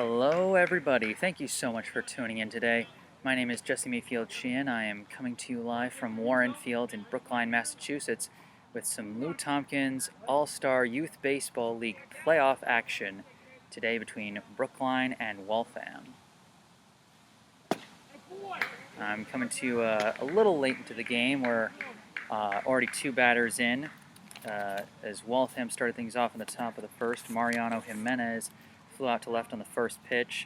Hello everybody, thank you so much for tuning in today. My name is Jesse Mayfield-Sheehan. I am coming to you live from Warren Field in Brookline, Massachusetts with some Lou Tompkins All-Star Youth Baseball League playoff action today between Brookline and Waltham. I'm coming to you a little late into the game. We're already two batters in. As Waltham started things off in the top of the first, Mariano Jimenez flew out to left on the first pitch.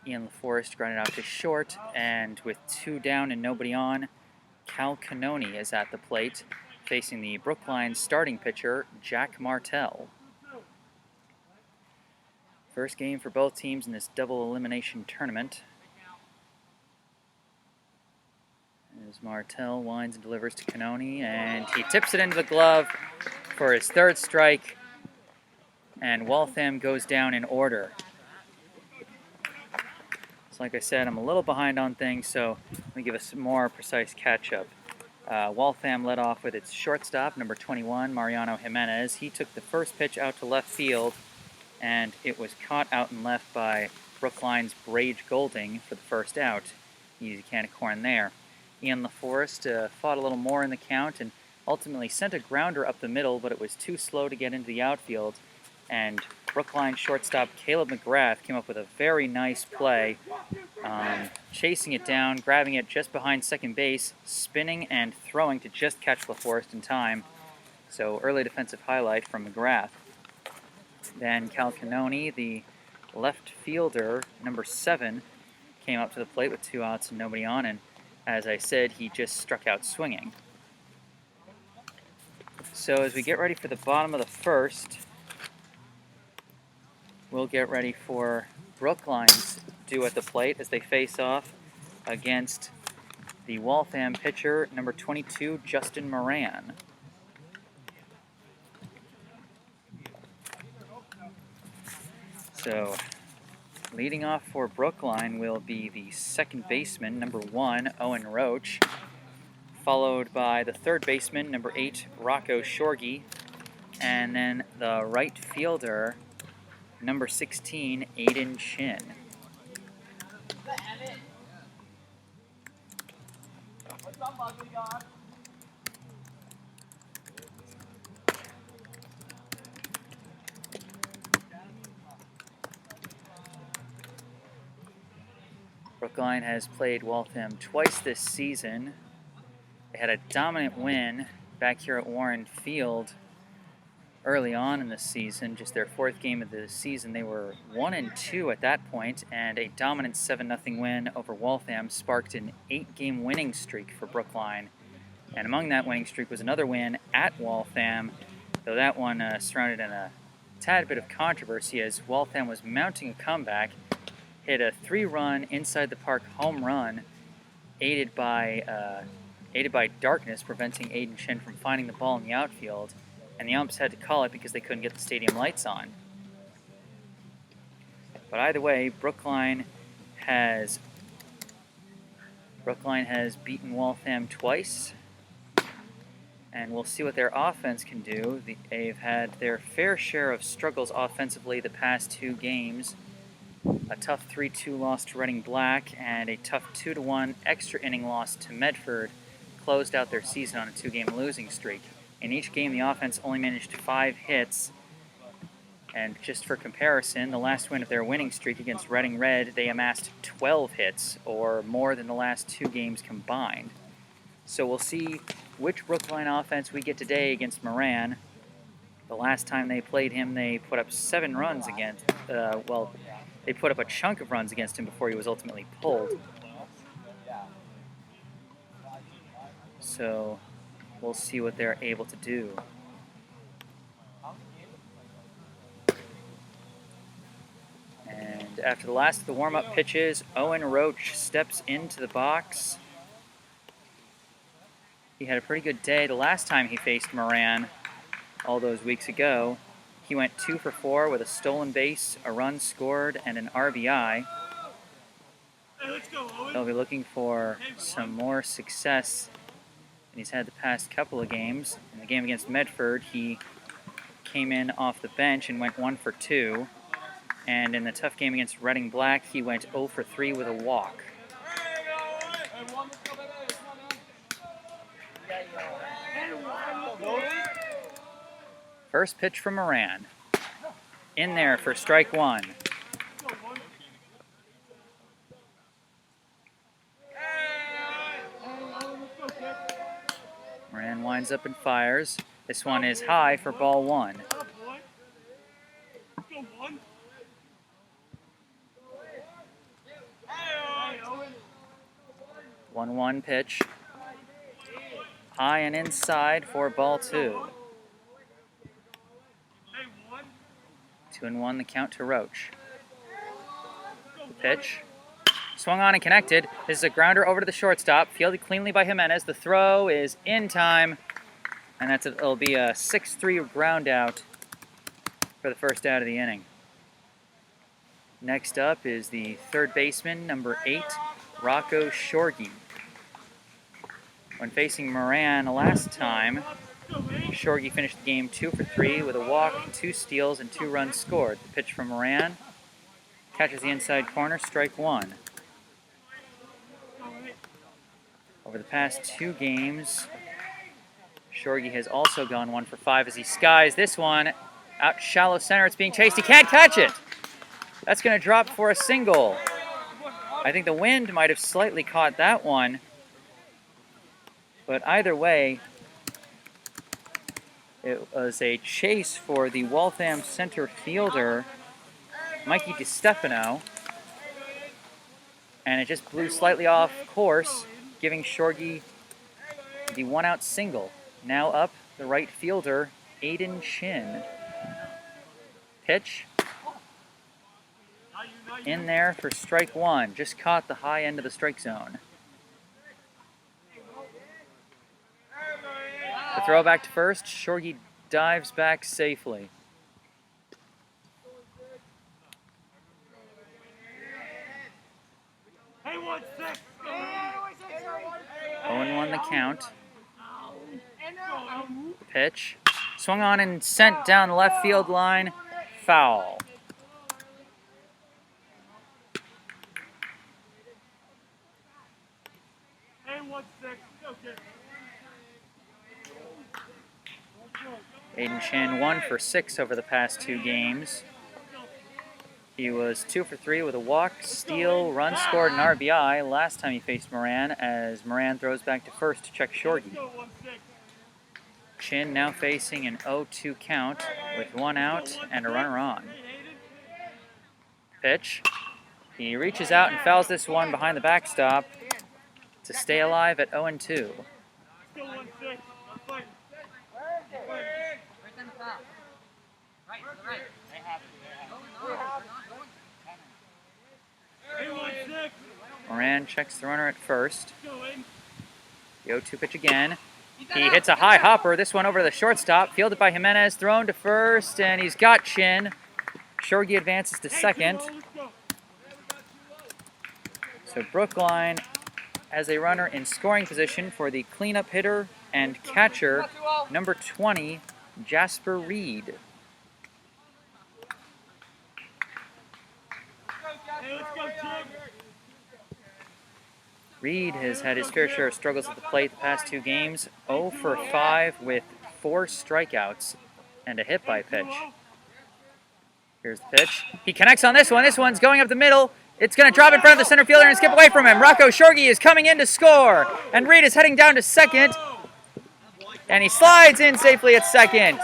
Ian LaForest grounded out to short, and with two down and nobody on, Cal Cannoni is at the plate, facing the Brookline starting pitcher, Jack Martell. First game for both teams in this double elimination tournament. As Martell winds and delivers to Cannoni, and he tips it into the glove for his third strike, and Waltham goes down in order. So like I said, I'm a little behind on things, so let me give us some more precise catch-up. Waltham led off with its shortstop, number 21, Mariano Jimenez. He took the first pitch out to left field, and it was caught out and left by Brookline's Brage Golding for the first out. Easy can of corn there. Ian LaForest fought a little more in the count and ultimately sent a grounder up the middle, but it was too slow to get into the outfield, and Brookline shortstop Caleb McGrath came up with a very nice play, chasing it down, grabbing it just behind second base, spinning and throwing to just catch LaForest in time. So early defensive highlight from McGrath. Then Cal Cannoni, the left fielder, number 7, came up to the plate with 2 outs and nobody on, and as I said, he just struck out swinging. So as we get ready for the bottom of the first, we'll get ready for Brookline's due at the plate as they face off against the Waltham pitcher, number 22, Justin Moran. So, leading off for Brookline will be the second baseman, number 1, Owen Roach, followed by the third baseman, number 8, Rocco Shorgy, and then the right fielder, number 16, Aiden Chin. Brookline has played Waltham twice this season. They had a dominant win back here at Warren Field early on in the season, just their 4th game of the season. They were 1-2 at that point, and a dominant 7-0 win over Waltham sparked an 8-game winning streak for Brookline. And among that winning streak was another win at Waltham, though that one surrounded in a tad bit of controversy as Waltham was mounting a comeback, hit a 3-run inside the park home run, aided by darkness, preventing Aiden Chin from finding the ball in the outfield, and the umps had to call it because they couldn't get the stadium lights on. But either way, Brookline has beaten Waltham twice, and we'll see what their offense can do. They've had their fair share of struggles offensively the past 2 games. A tough 3-2 loss to Reading Black and a tough 2-1 extra inning loss to Medford closed out their season on a 2-game losing streak. In each game, the offense only managed 5 hits. And just for comparison, the last win of their winning streak against Reading Red, they amassed 12 hits, or more than the last 2 games combined. So we'll see which Brookline offense we get today against Moran. The last time they played him, they put up 7 runs against, they put up a chunk of runs against him before he was ultimately pulled. So we'll see what they're able to do. And after the last of the warm-up pitches, Owen Roach steps into the box. He had a pretty good day the last time he faced Moran all those weeks ago. He went 2 for 4 with a stolen base, a run scored, and an RBI. They'll be looking for some more success than he's had the past couple of games. In the game against Medford, he came in off the bench and went 1 for 2. And in the tough game against Reading Black, he went 0 for 3 with a walk. First pitch from Moran. In there for strike one. Moran winds up and fires. This one is high for ball one. 1-1 pitch. High and inside for ball two. 2-1 the count to Roach. The pitch. Swung on and connected. This is a grounder over to the shortstop. Fielded cleanly by Jimenez. The throw is in time. And it'll be a 6-3 ground out for the first out of the inning. Next up is the third baseman, number 8, Rocco Shorgy. When facing Moran last time, Shorgy finished the game 2 for 3 with a walk, 2 steals, and 2 runs scored. The pitch from Moran catches the inside corner, strike one. Over the past 2 games, Shorgy has also gone 1 for 5 as he skies this one out shallow center. It's being chased. He can't catch it. That's going to drop for a single. I think the wind might have slightly caught that one. But either way, it was a chase for the Waltham center fielder, Mikey DiStefano. And it just blew slightly off course, giving Shorgy the 1-out single. Now up, the right fielder, Aiden Chin. Pitch. In there for strike one. Just caught the high end of the strike zone. The throw back to first. Shorgy dives back safely. Hey, 1-6. 0-1 the count. Pitch. Swung on and sent down the left field line. Foul. Hey, 1-6. Okay. Aiden Chin 1 for 6 over the past 2 games. He was 2 for 3 with a walk, steal, run scored, and RBI last time he faced Moran, as Moran throws back to first to check Shorgy. Chin now facing an 0-2 count with 1 out and a runner on. Pitch. He reaches out and fouls this one behind the backstop to stay alive at 0-2. Moran checks the runner at first. The 0-2 pitch again. He hits a high hopper. This one over to the shortstop. Fielded by Jimenez. Thrown to first, and he's got Chin. Shorgy advances to second. So Brookline has a runner in scoring position for the cleanup hitter and catcher, number 20, Jasper Reed. Reed has had his fair share of struggles at the plate the past 2 games. 0 for 5 with 4 strikeouts and a hit by pitch. Here's the pitch. He connects on this one. This one's going up the middle. It's going to drop in front of the center fielder and skip away from him. Rocco Shorgy is coming in to score. And Reed is heading down to second. And he slides in safely at second.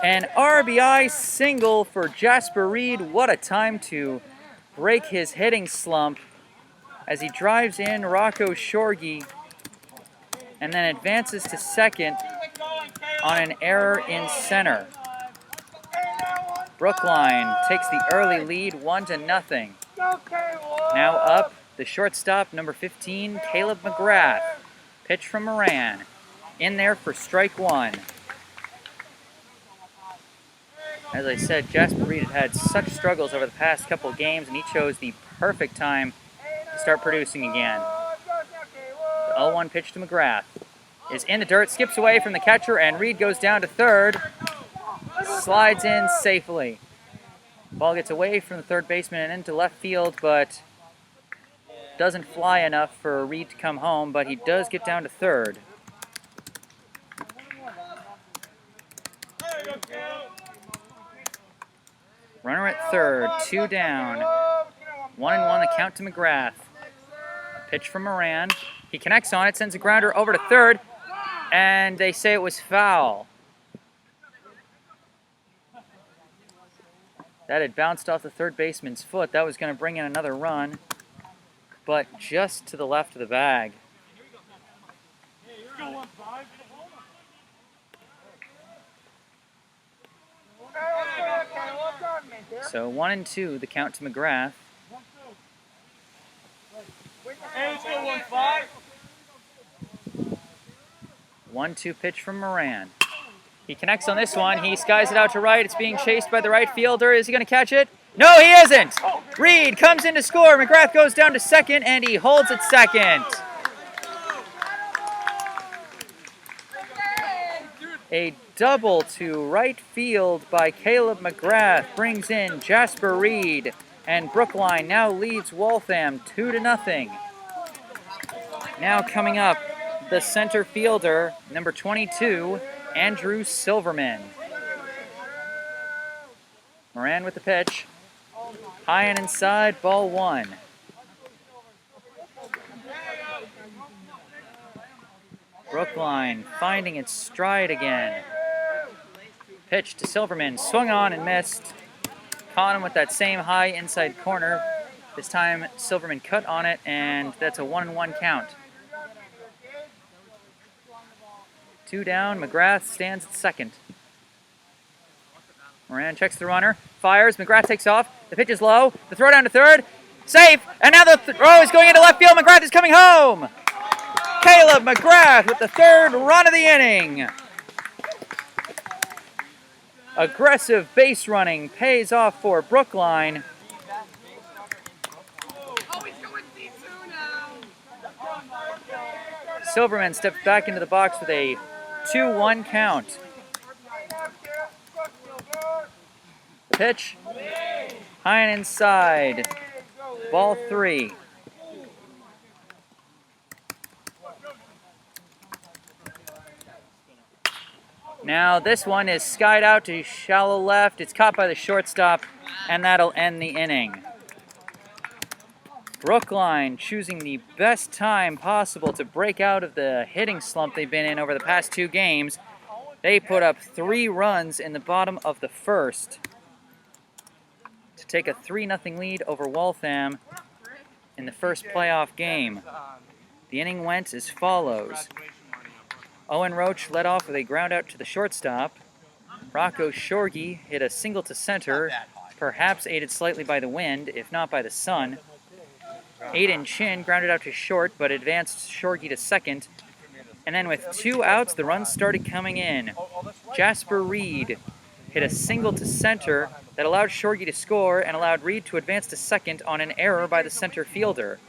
An RBI single for Jasper Reed. What a time to break his hitting slump as he drives in Rocco Shorgy and then advances to second on an error in center. Brookline takes the early lead 1-0. Now up, the shortstop, number 15, Caleb McGrath. Pitch from Moran. In there for strike one. As I said, Jasper Reed had such struggles over the past couple of games, and he chose the perfect time to start producing again. The 0-1 pitch to McGrath is in the dirt, skips away from the catcher, and Reed goes down to third. Slides in safely. Ball gets away from the third baseman and into left field, but doesn't fly enough for Reed to come home, but he does get down to third. Runner at third, 2 down. 1-1 the count to McGrath. Pitch from Moran. He connects on it, sends a grounder over to third, and they say it was foul. That had bounced off the third baseman's foot. That was going to bring in another run, but just to the left of the bag. So 1-2 the count to McGrath. 1-2 pitch from Moran. He connects on this one. He skies it out to right. It's being chased by the right fielder. Is he going to catch it? No, he isn't. Reed comes in to score. McGrath goes down to second, and he holds at second. A double to right field by Caleb McGrath brings in Jasper Reed, and Brookline now leads Waltham 2-0. Now coming up, the center fielder, number 22, Andrew Silverman. Moran with the pitch. High and inside, ball 1. Brookline finding its stride again. Pitch to Silverman, swung on and missed. Caught him with that same high inside corner. This time Silverman cut on it, and that's a 1-1 count. 2 down, McGrath stands at second. Moran checks the runner, fires, McGrath takes off, the pitch is low, the throw down to third, safe, and now the throw is going into left field, McGrath is coming home! Caleb McGrath with the third run of the inning. Aggressive base running pays off for Brookline. Silverman steps back into the box with a 2-1 count. Pitch, high and inside, ball 3. Now this one is skied out to shallow left. It's caught by the shortstop, and that'll end the inning. Brookline choosing the best time possible to break out of the hitting slump they've been in over the past 2 games. They put up 3 runs in the bottom of the first to take a 3-0 lead over Waltham in the first playoff game. The inning went as follows. Owen Roach led off with a ground out to the shortstop. Rocco Shorgy hit a single to center, perhaps aided slightly by the wind, if not by the sun. Aiden Chin grounded out to short, but advanced Shorgy to second. And then with 2 outs, the runs started coming in. Jasper Reed hit a single to center that allowed Shorgy to score and allowed Reed to advance to second on an error by the center fielder.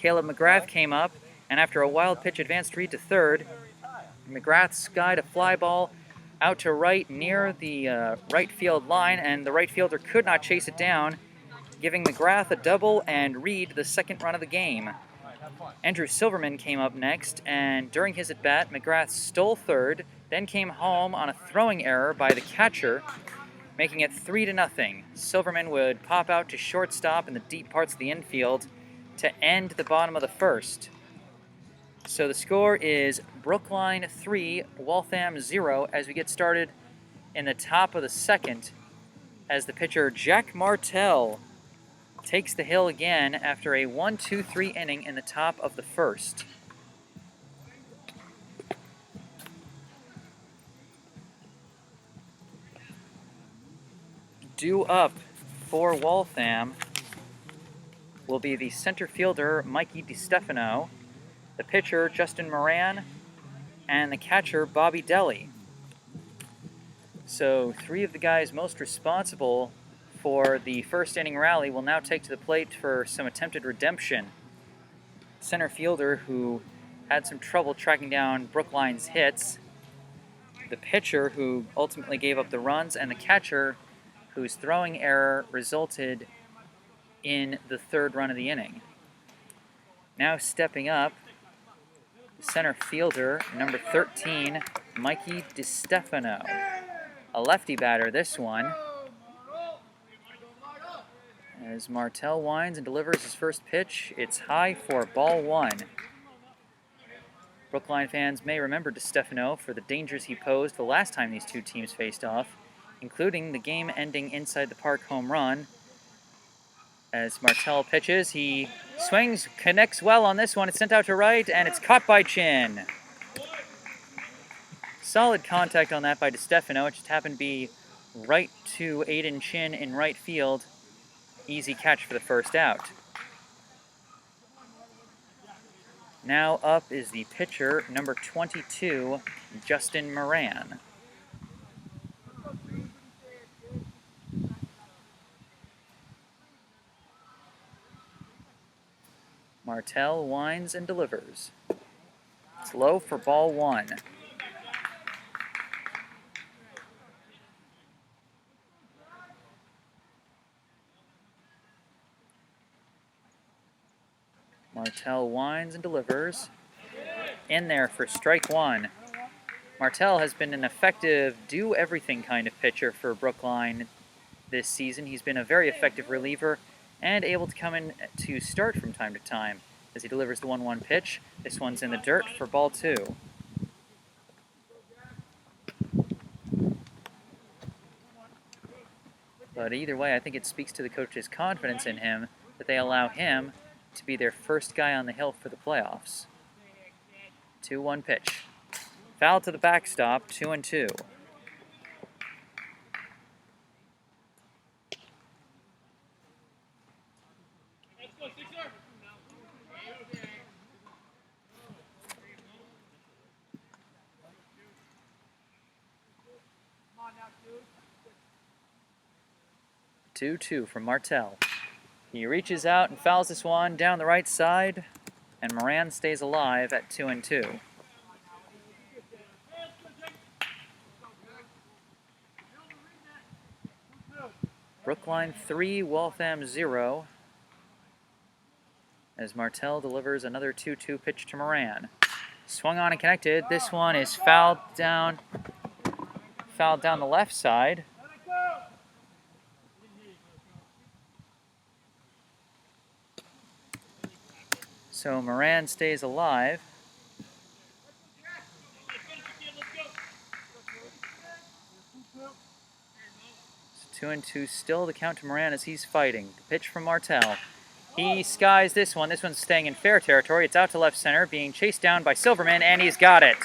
Caleb McGrath came up, and after a wild pitch advanced Reed to third. McGrath skied a fly ball out to right near the right field line, and the right fielder could not chase it down, giving McGrath a double and Reed the second run of the game. Andrew Silverman came up next, and during his at-bat, McGrath stole third, then came home on a throwing error by the catcher, making it 3-0. Silverman would pop out to shortstop in the deep parts of the infield to end the bottom of the first. So the score is Brookline 3, Waltham 0 as we get started in the top of the second as the pitcher Jack Martell takes the hill again after a 1-2-3 inning in the top of the first. Due up for Waltham will be the center fielder Mikey DiStefano, the pitcher, Justin Moran, and the catcher, Bobby Deli. So 3 of the guys most responsible for the first inning rally will now take to the plate for some attempted redemption. Center fielder, who had some trouble tracking down Brookline's hits, the pitcher, who ultimately gave up the runs, and the catcher, whose throwing error resulted in the third run of the inning. Now stepping up, the center fielder, number 13, Mikey DiStefano. A lefty batter, this one. As Martell winds and delivers his first pitch, it's high for ball one. Brookline fans may remember DiStefano for the dangers he posed the last time these two teams faced off, including the game-ending inside-the-park home run. As Martell pitches, he swings, connects well on this one. It's sent out to right, and it's caught by Chin. Solid contact on that by DiStefano. It just happened to be right to Aiden Chin in right field. Easy catch for the first out. Now up is the pitcher, number 22, Justin Moran. Martell winds and delivers. It's low for ball one. Martell winds and delivers. In there for strike one. Martell has been an effective do-everything kind of pitcher for Brookline this season. He's been a very effective reliever and able to come in to start from time to time as he delivers the 1-1 pitch. This one's in the dirt for ball two. But either way, I think it speaks to the coach's confidence in him that they allow him to be their first guy on the hill for the playoffs. 2-1 pitch. Foul to the backstop, 2-2. Two from Martell. He reaches out and fouls this one down the right side, and Moran stays alive at 2-2. Brookline 3, Waltham 0. As Martell delivers another 2-2 pitch to Moran. Swung on and connected. This one is fouled down the left side. So Moran stays alive. So 2-2 still the count to Moran as he's fighting. The pitch from Martell. He skies this one. This one's staying in fair territory. It's out to left center, being chased down by Silverman, and he's got it.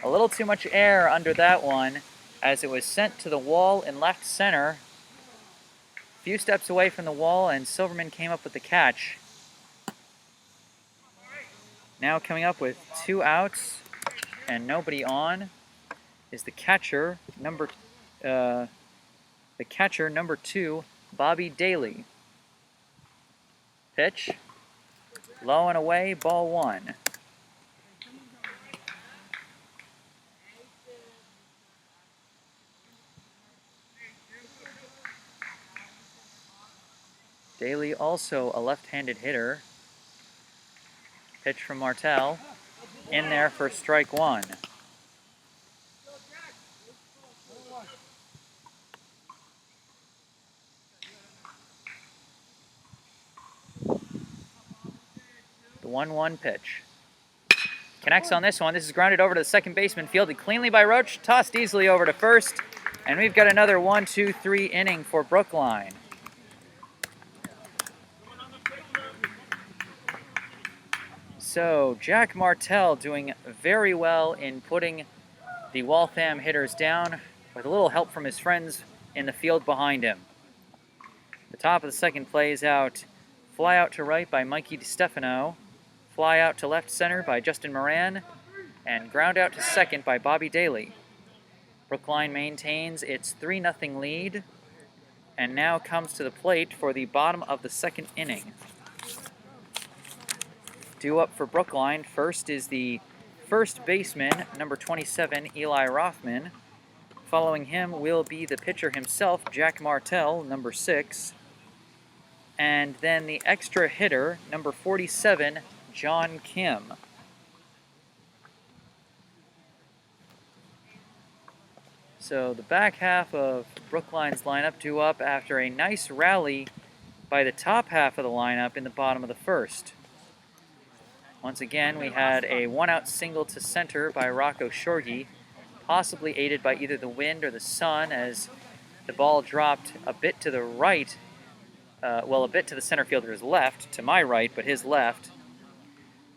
A little too much air under that one as it was sent to the wall in left center. A few steps away from the wall, and Silverman came up with the catch. Now coming up with 2 outs and nobody on is the catcher number 2, Bobby Daly. Pitch, low and away, ball one. Daly also a left-handed hitter. Pitch from Martell, in there for strike one. The 1-1 pitch. Connects on this one. This is grounded over to the second baseman, fielded cleanly by Roach, tossed easily over to first, and we've got another 1-2-3 inning for Brookline. So Jack Martell doing very well in putting the Waltham hitters down with a little help from his friends in the field behind him. The top of the second plays out. Fly out to right by Mikey DiStefano. Fly out to left center by Justin Moran. And ground out to second by Bobby Daly. Brookline maintains its 3-0 lead and now comes to the plate for the bottom of the second inning. Due up for Brookline, first is the first baseman, number 27, Eli Rothman, Following him will be the pitcher himself, Jack Martell, number 6. And then the extra hitter, number 47, John Kim. So the back half of Brookline's lineup due up after a nice rally by the top half of the lineup in the bottom of the first. Once again, we had a one-out single to center by Rocco Shorgy, possibly aided by either the wind or the sun, as the ball dropped a bit to the right, a bit to the center fielder's left, to my right, but his left,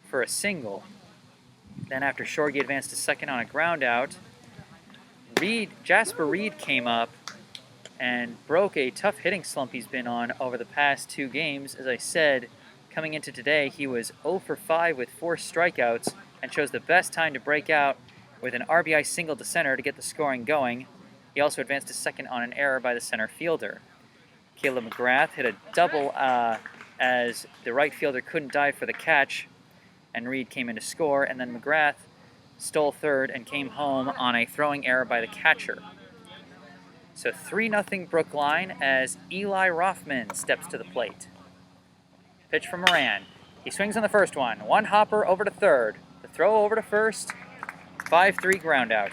for a single. Then after Shorgy advanced to second on a ground out, Jasper Reed came up and broke a tough hitting slump he's been on over the past 2 games. As I said, coming into today, he was 0 for 5 with 4 strikeouts and chose the best time to break out with an RBI single to center to get the scoring going. He also advanced to second on an error by the center fielder. Caleb McGrath hit a double as the right fielder couldn't dive for the catch, and Reed came in to score, and then McGrath stole third and came home on a throwing error by the catcher. So 3-0 Brookline as Eli Rothman steps to the plate. Pitch from Moran. He swings on the first one. One hopper over to third. The throw over to first. 5-3 ground out.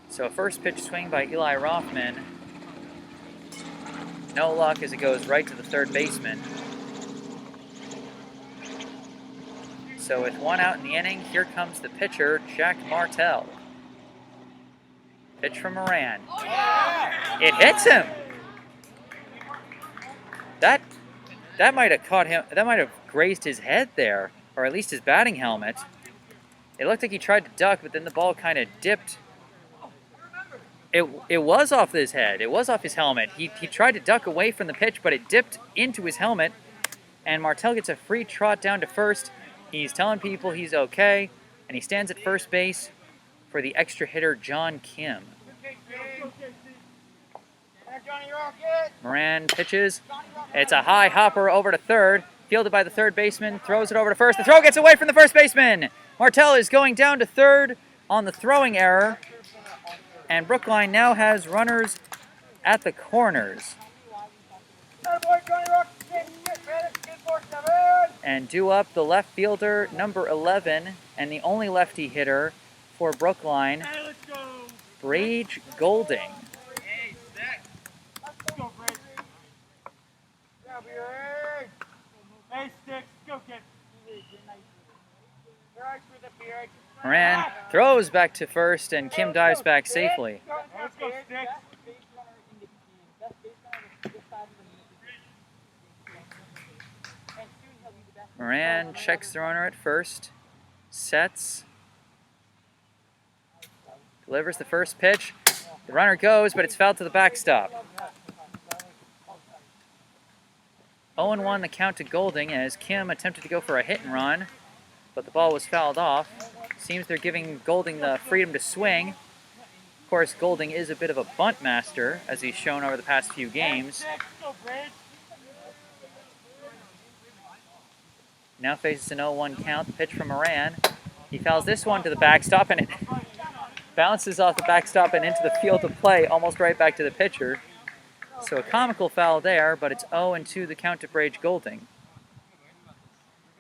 So a first pitch swing by Eli Rothman. No luck as it goes right to the third baseman. So with 1 out in the inning, here comes the pitcher, Jack Martell. Pitch from Moran. It hits him! That might have caught him, that might have grazed his head there, or at least his batting helmet. It looked like he tried to duck, but then the ball kind of dipped. It was off his head, it was off his helmet. He tried to duck away from the pitch, but it dipped into his helmet, and Martell gets a free trot down to first. He's telling people he's okay, and he stands at first base for the extra hitter, John Kim. Moran pitches. It's a high hopper over to third, fielded by the third baseman, throws it over to first. The throw gets away from the first baseman. Martell is going down to third on the throwing error, and Brookline now has runners at the corners. And due up the left fielder, number 11, and the only lefty hitter for Brookline, Brage Golding. Moran throws back to first, and Kim dives back safely. Moran checks the runner at first, sets, delivers the first pitch. The runner goes, but it's fouled to the backstop. 0-1 the count to Golding as Kim attempted to go for a hit and run, but the ball was fouled off. Seems they're giving Golding the freedom to swing. Of course, Golding is a bit of a bunt master, as he's shown over the past few games. Now faces an 0-1 count. The pitch from Moran. He fouls this one to the backstop, and it bounces off the backstop and into the field of play, almost right back to the pitcher. So a comical foul there, but it's 0-2 the count to Brage Golding.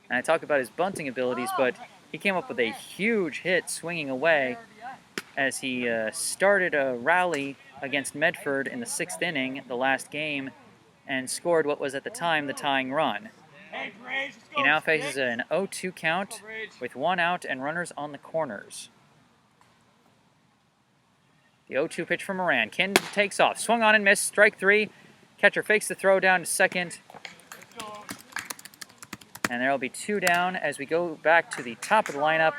And I talk about his bunting abilities, but he came up with a huge hit swinging away as he started a rally against Medford in the 6th inning, the last game, and scored what was at the time the tying run. He now faces an 0-2 count with 1 out and runners on the corners. The 0-2 pitch from Moran. Kin takes off. Swung on and missed. Strike 3. Catcher fakes the throw down to second. And there will be 2 down as we go back to the top of the lineup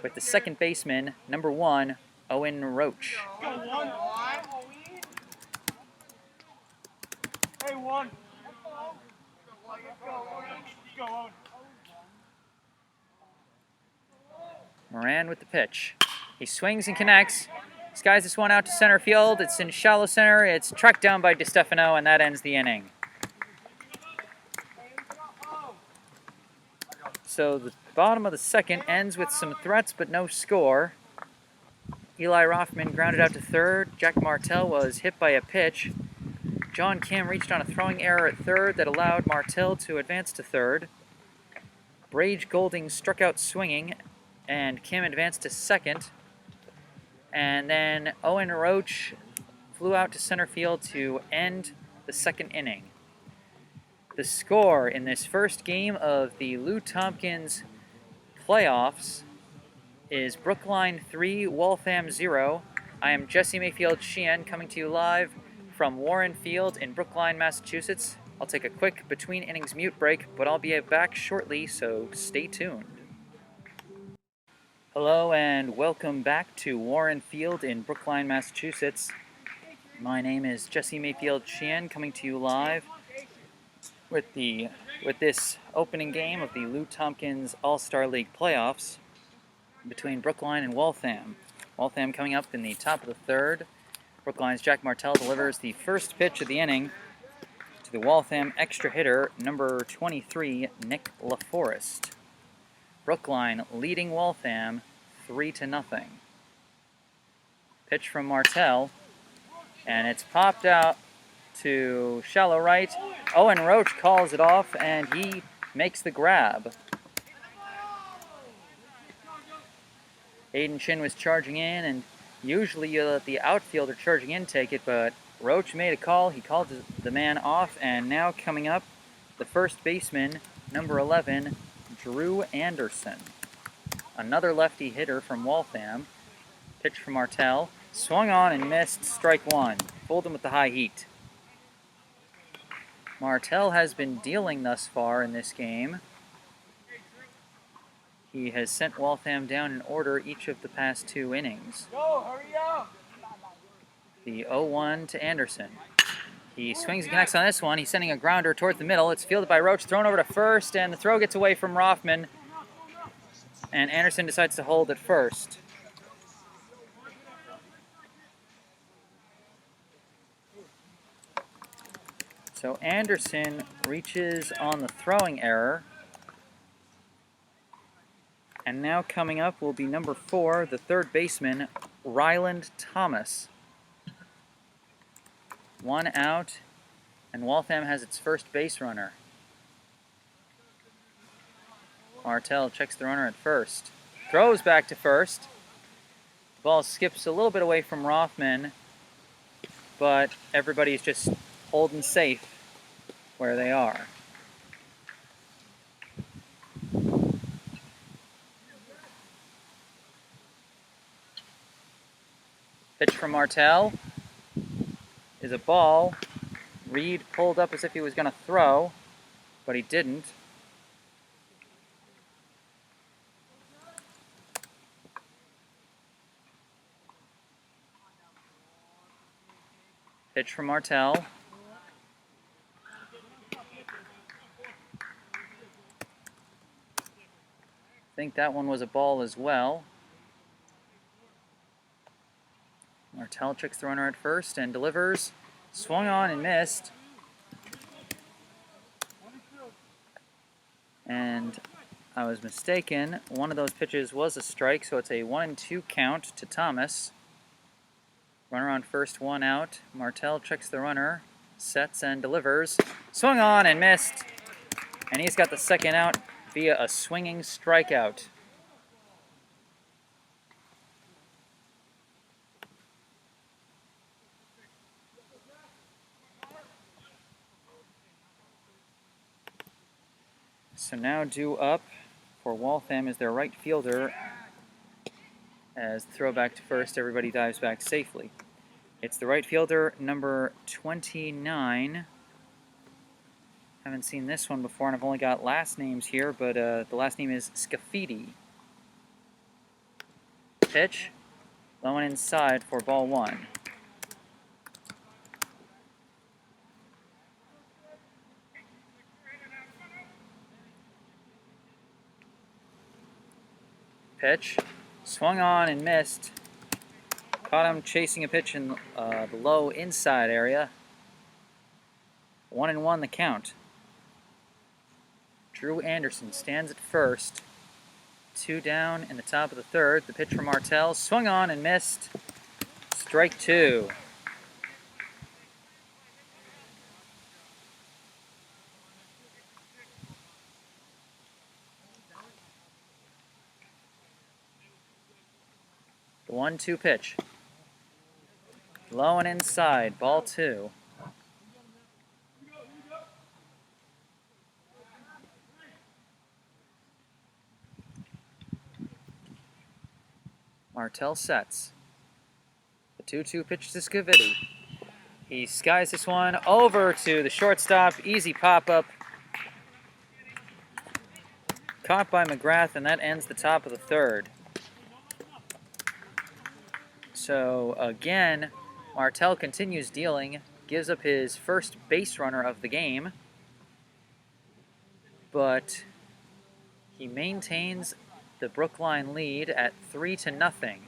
with the second baseman, number 1, Owen Roach. Hey, one. Moran with the pitch. He swings and connects. Skies this one out to center field. It's in shallow center. It's tracked down by DeStefano, and that ends the inning. So the bottom of the second ends with some threats but no score. Eli Rothman grounded out to third. Jack Martell was hit by a pitch. John Kim reached on a throwing error at third that allowed Martell to advance to third. Brage Golding struck out swinging, and Kim advanced to second. And then Owen Roach flew out to center field to end the second inning. The score in this first game of the Lou Tompkins playoffs is Brookline 3, Waltham 0. I am Jesse Mayfield-Sheehan coming to you live from Warren Field in Brookline, Massachusetts. I'll take a quick between innings mute break, but I'll be back shortly, so stay tuned. Hello and welcome back to Warren Field in Brookline, Massachusetts. My name is Jesse Mayfield-Sheehan coming to you live with this opening game of the Lou Tompkins All-Star League playoffs between Brookline and Waltham. Waltham coming up in the top of the third. Brookline's Jack Martell delivers the first pitch of the inning to the Waltham extra hitter, number 23, Nick LaForest. Brookline leading Waltham 3-0. Pitch from Martell, and it's popped out to shallow right. Owen Roach calls it off, and he makes the grab. Aiden Chin was charging in, and usually you let the outfielder charging in take it, but Roach made a call. He called the man off, and now coming up, the first baseman, number 11, Drew Anderson. Another lefty hitter from Waltham. Pitch from Martell. Swung on and missed, strike one. Fooled him with the high heat. Martell has been dealing thus far in this game. He has sent Waltham down in order each of the past two innings. Go, hurry up! The 0-1 to Anderson. He swings and connects on this one. He's sending a grounder toward the middle. It's fielded by Roach, thrown over to first, and the throw gets away from Rothman. And Anderson decides to hold at first. So Anderson reaches on the throwing error. And now coming up will be number 4, the third baseman, Ryland Thomas. One out, and Waltham has its first base runner. Martell checks the runner at first. Throws back to first. The ball skips a little bit away from Rothman, but everybody's just holding safe where they are. Pitch from Martell is a ball. Reed pulled up as if he was going to throw, but he didn't. Pitch from Martell. I think that one was a ball as well. Martell checks the runner at first and delivers. Swung on and missed. And I was mistaken. One of those pitches was a strike, so it's a 1-2 count to Thomas. Runner on first, one out. Martell checks the runner, sets and delivers. Swung on and missed. And he's got the second out via a swinging strikeout. So now due up for Waltham is their right fielder. As the throw back to first, everybody dives back safely. It's the right fielder, number 29. Haven't seen this one before, and I've only got last names here, but the last name is Scafidi. Pitch, low and inside for ball one. Pitch, swung on and missed. Caught him chasing a pitch in the low inside area. 1-1 the count. Drew Anderson stands at first. 2 down in the top of the third. The pitch from Martell, swung on and missed. Strike 2. The 1-2 pitch. Low and inside, ball 2. Martell sets. The 2-2 pitch to Scavidi. He skies this one over to the shortstop. Easy pop-up. Caught by McGrath, and that ends the top of the third. So, again, Martell continues dealing, gives up his first base runner of the game, but he maintains the Brookline lead at 3-0.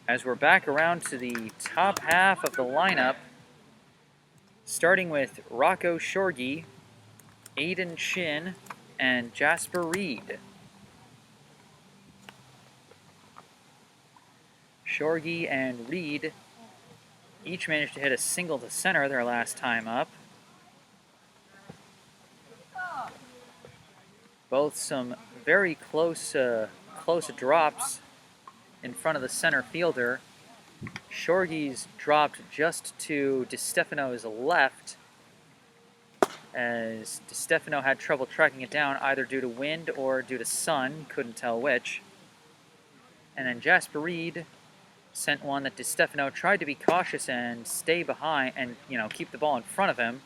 As we're back around to the top half of the lineup, starting with Rocco Shorgy, Aiden Chin, and Jasper Reed. Shorgy and Reed each managed to hit a single to center their last time up. Both some very close drops in front of the center fielder. Shorgy's dropped just to DiStefano's left, as DiStefano had trouble tracking it down, either due to wind or due to sun, couldn't tell which. And then Jasper Reed sent one that DiStefano tried to be cautious and stay behind and, keep the ball in front of him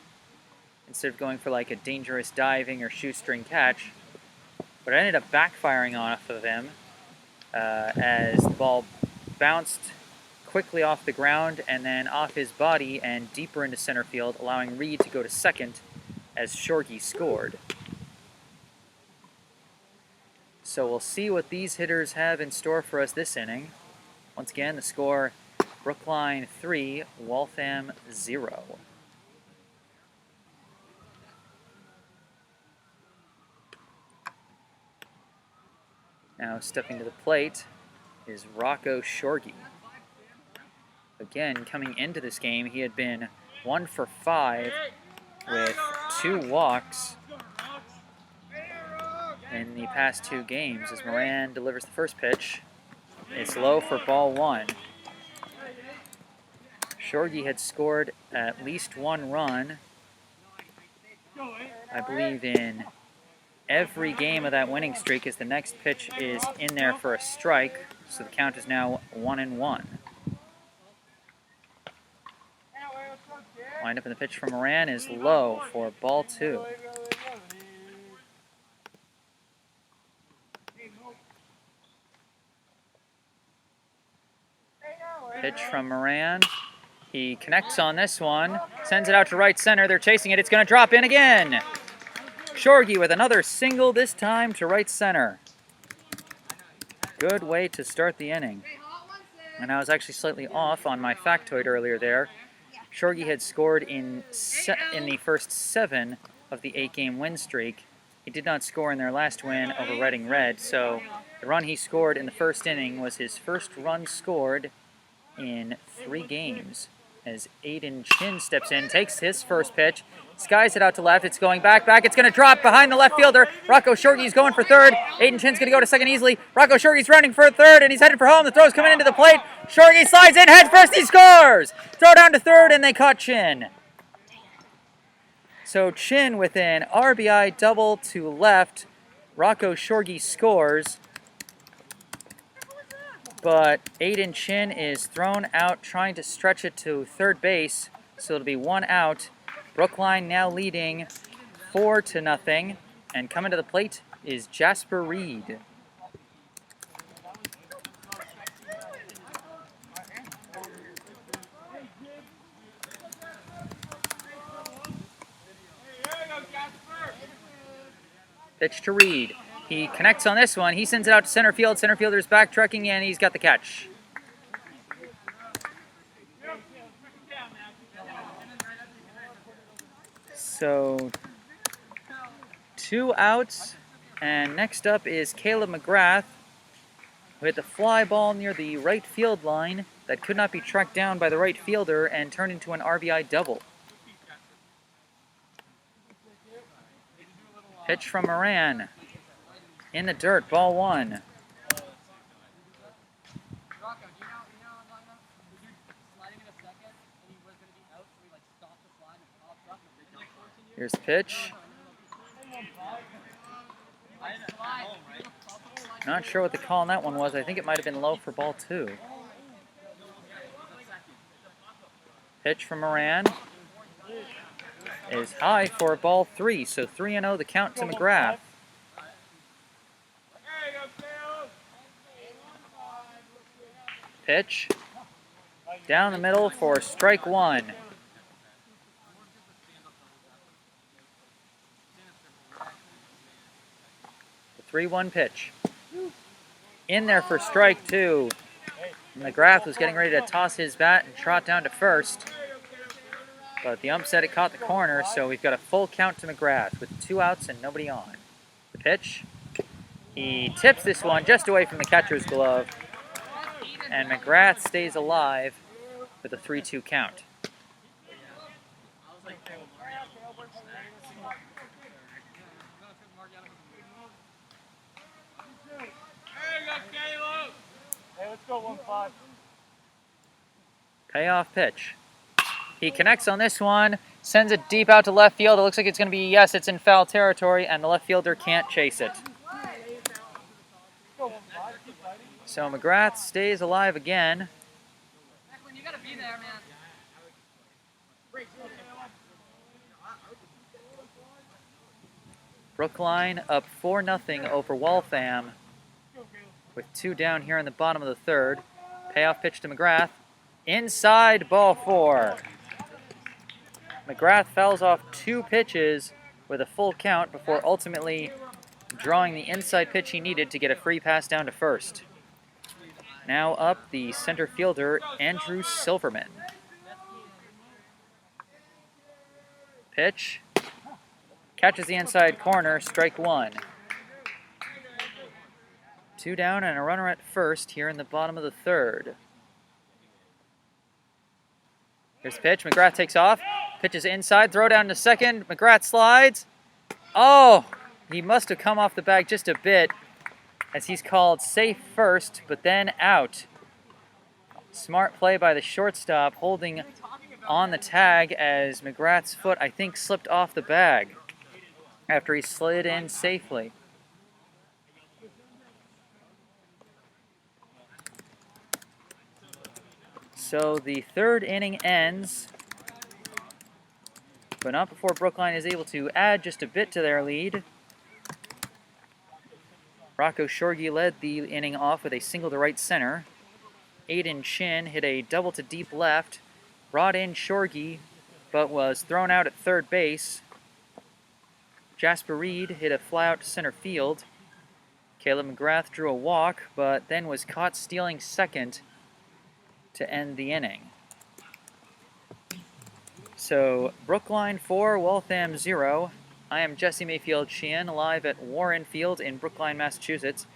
instead of going for like a dangerous diving or shoestring catch. But it ended up backfiring off of him as the ball bounced quickly off the ground and then off his body and deeper into center field, allowing Reed to go to second as Shorgy scored. So we'll see what these hitters have in store for us this inning. Once again, the score, Brookline 3, Waltham 0. Now stepping to the plate is Rocco Shorgy. Again, coming into this game, he had been 1 for 5 with 2 walks in the past 2 games as Moran delivers the first pitch. It's low for ball 1. Shorgy had scored at least 1 run, I believe, in every game of that winning streak, as the next pitch is in there for a strike, so the count is now 1-1. Wind up in the pitch from Moran is low for ball 2. Pitch from Moran. He connects on this one, sends it out to right center. They're chasing it. It's going to drop in again. Shorgy with another single, this time to right center. Good way to start the inning. And I was actually slightly off on my factoid earlier there. Shorgy had scored in the first 7 of the 8-game win streak. He did not score in their last win over Reading Red, so the run he scored in the first inning was his first run scored in 3 games. As Aiden Chin steps in, takes his first pitch, skies it out to left. It's going back. It's going to drop behind the left fielder. Rocco Shorgy's going for third. Aiden Chin's going to go to second easily. Rocco Shorgy's running for third, and he's headed for home. The throw's coming into the plate. Shorgy slides in, heads first, he scores! Throw down to third, and they caught Chin. So Chin with an RBI double to left. Rocco Shorgy scores. But Aiden Chin is thrown out trying to stretch it to third base, so it'll be 1 out. Brookline now leading 4-0, and coming to the plate is Jasper Reed. Pitch to Reed. He connects on this one. He sends it out to center field. Center fielder's backtracking, and he's got the catch. So 2 outs And next up is Caleb McGrath, who hit the fly ball near the right field line that could not be tracked down by the right fielder and turned into an RBI double. Pitch from Moran. In the dirt, ball 1. Here's the pitch. Not sure what the call on that one was. I think it might have been low for ball 2. Pitch from Moran is high for ball 3, so 3-0 the count to McGrath. Pitch down the middle for strike 1. The 3-1 pitch. In there for strike 2. McGrath was getting ready to toss his bat and trot down to first. But the ump said it caught the corner, so we've got a full count to McGrath with 2 outs and nobody on. The pitch. He tips this one just away from the catcher's glove. And McGrath stays alive with a 3-2 count. Hey, let's go 1-5. Payoff pitch. He connects on this one, sends it deep out to left field. It looks like it's going to be, yes, it's in foul territory, and the left fielder can't chase it. So McGrath stays alive again. You gotta be there, man. Brookline up 4-0 over Waltham with 2 down here in the bottom of the 3rd. Payoff pitch to McGrath. Inside, ball 4. McGrath fouls off 2 pitches with a full count before ultimately drawing the inside pitch he needed to get a free pass down to first. Now up the center fielder, Andrew Silverman. Pitch. Catches the inside corner, strike 1. 2 down and a runner at first here in the bottom of the 3rd. Here's the pitch. McGrath takes off. Pitches inside. Throw down to second. McGrath slides. Oh, he must have come off the bag just a bit as he's called safe first, but then out. Smart play by the shortstop, holding on the tag as McGrath's foot, I think, slipped off the bag after he slid in safely. So the 3rd inning ends, but not before Brookline is able to add just a bit to their lead. Rocco Shorgy led the inning off with a single to right center. Aiden Chin hit a double to deep left, brought in Shorgy, but was thrown out at 3rd base. Jasper Reed hit a fly out to center field. Caleb McGrath drew a walk, but then was caught stealing second to end the inning. So, Brookline 4, Waltham 0. I am Jesse Mayfield-Sheehan, live at Warren Field in Brookline, Massachusetts.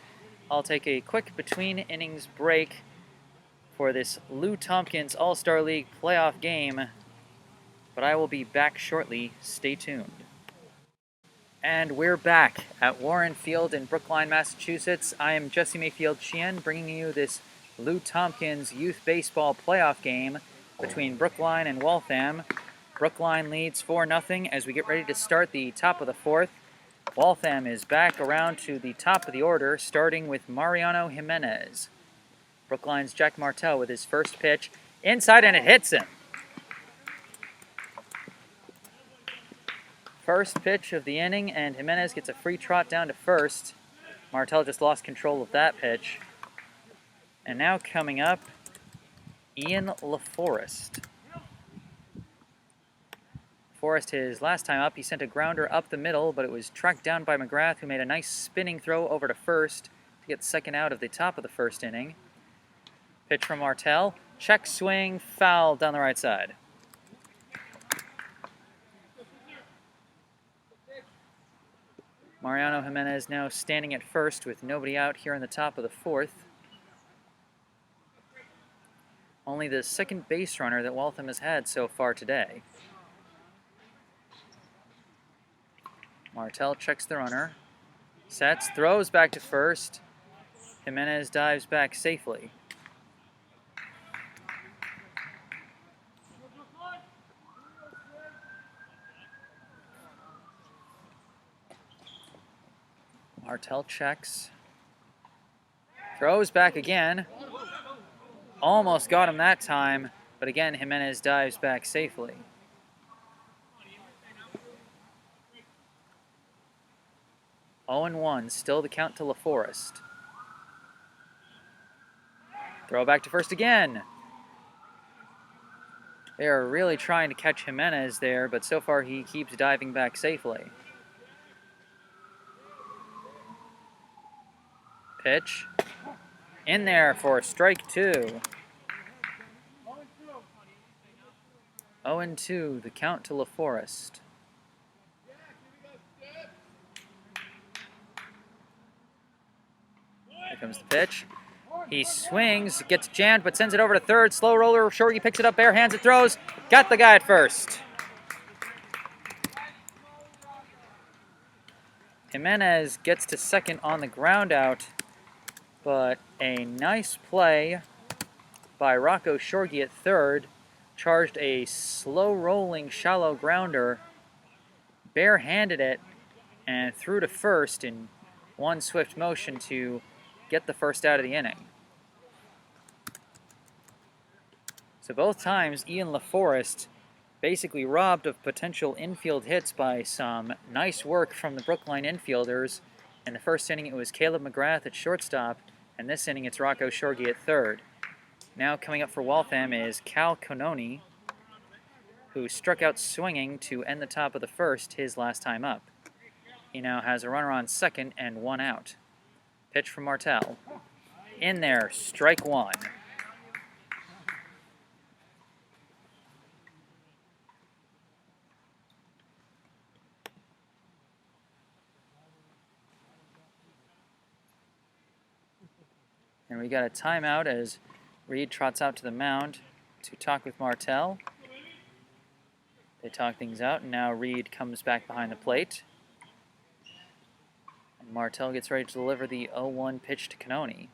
I'll take a quick between innings break for this Lou Tompkins All-Star League playoff game, but I will be back shortly. Stay tuned. And we're back at Warren Field in Brookline, Massachusetts. I am Jesse Mayfield-Sheehan, bringing you this Lou Tompkins Youth Baseball playoff game between Brookline and Waltham. Brookline leads 4-0 as we get ready to start the top of the 4th. Waltham is back around to the top of the order, starting with Mariano Jimenez. Brookline's Jack Martel with his first pitch. Inside, and it hits him. First pitch of the inning, and Jimenez gets a free trot down to first. Martel just lost control of that pitch. And now coming up, Ian LaForest. Forrest, his last time up, he sent a grounder up the middle, but it was tracked down by McGrath, who made a nice spinning throw over to first to get second out of the top of the 1st inning. Pitch from Martel. Check swing, foul down the right side. Mariano Jimenez now standing at first with nobody out here in the top of the fourth. Only the second base runner that Waltham has had so far today. Martel checks the runner, sets, throws back to first. Jimenez dives back safely. Martel checks, throws back again. Almost got him that time, but again Jimenez dives back safely. Oh and 1, still the count to LaForest. Throw back to first again. They are really trying to catch Jimenez there, but so far he keeps diving back safely. Pitch. In there for strike 2. 0-2, the count to LaForest. Here comes the pitch. He swings, gets jammed, but sends it over to third. Slow roller, Shorty picks it up, bare hands it, throws. Got the guy at first. Jimenez gets to second on the ground out, but a nice play by Rocco Shorgy at third. Charged a slow-rolling, shallow grounder, bare-handed it, and threw to first in one swift motion to get the first out of the inning. So both times, Ian LaForest basically robbed of potential infield hits by some nice work from the Brookline infielders. In the first inning, it was Caleb McGrath at shortstop, and this inning, it's Rocco Shorgy at third. Now coming up for Waltham is Cal Cononi, who struck out swinging to end the top of the first his last time up. He now has a runner on second and 1 out. Pitch from Martel. In there, strike 1. And we got a timeout as Reed trots out to the mound to talk with Martel. They talk things out, and now Reed comes back behind the plate. And Martel gets ready to deliver the 0-1 pitch to Cononi.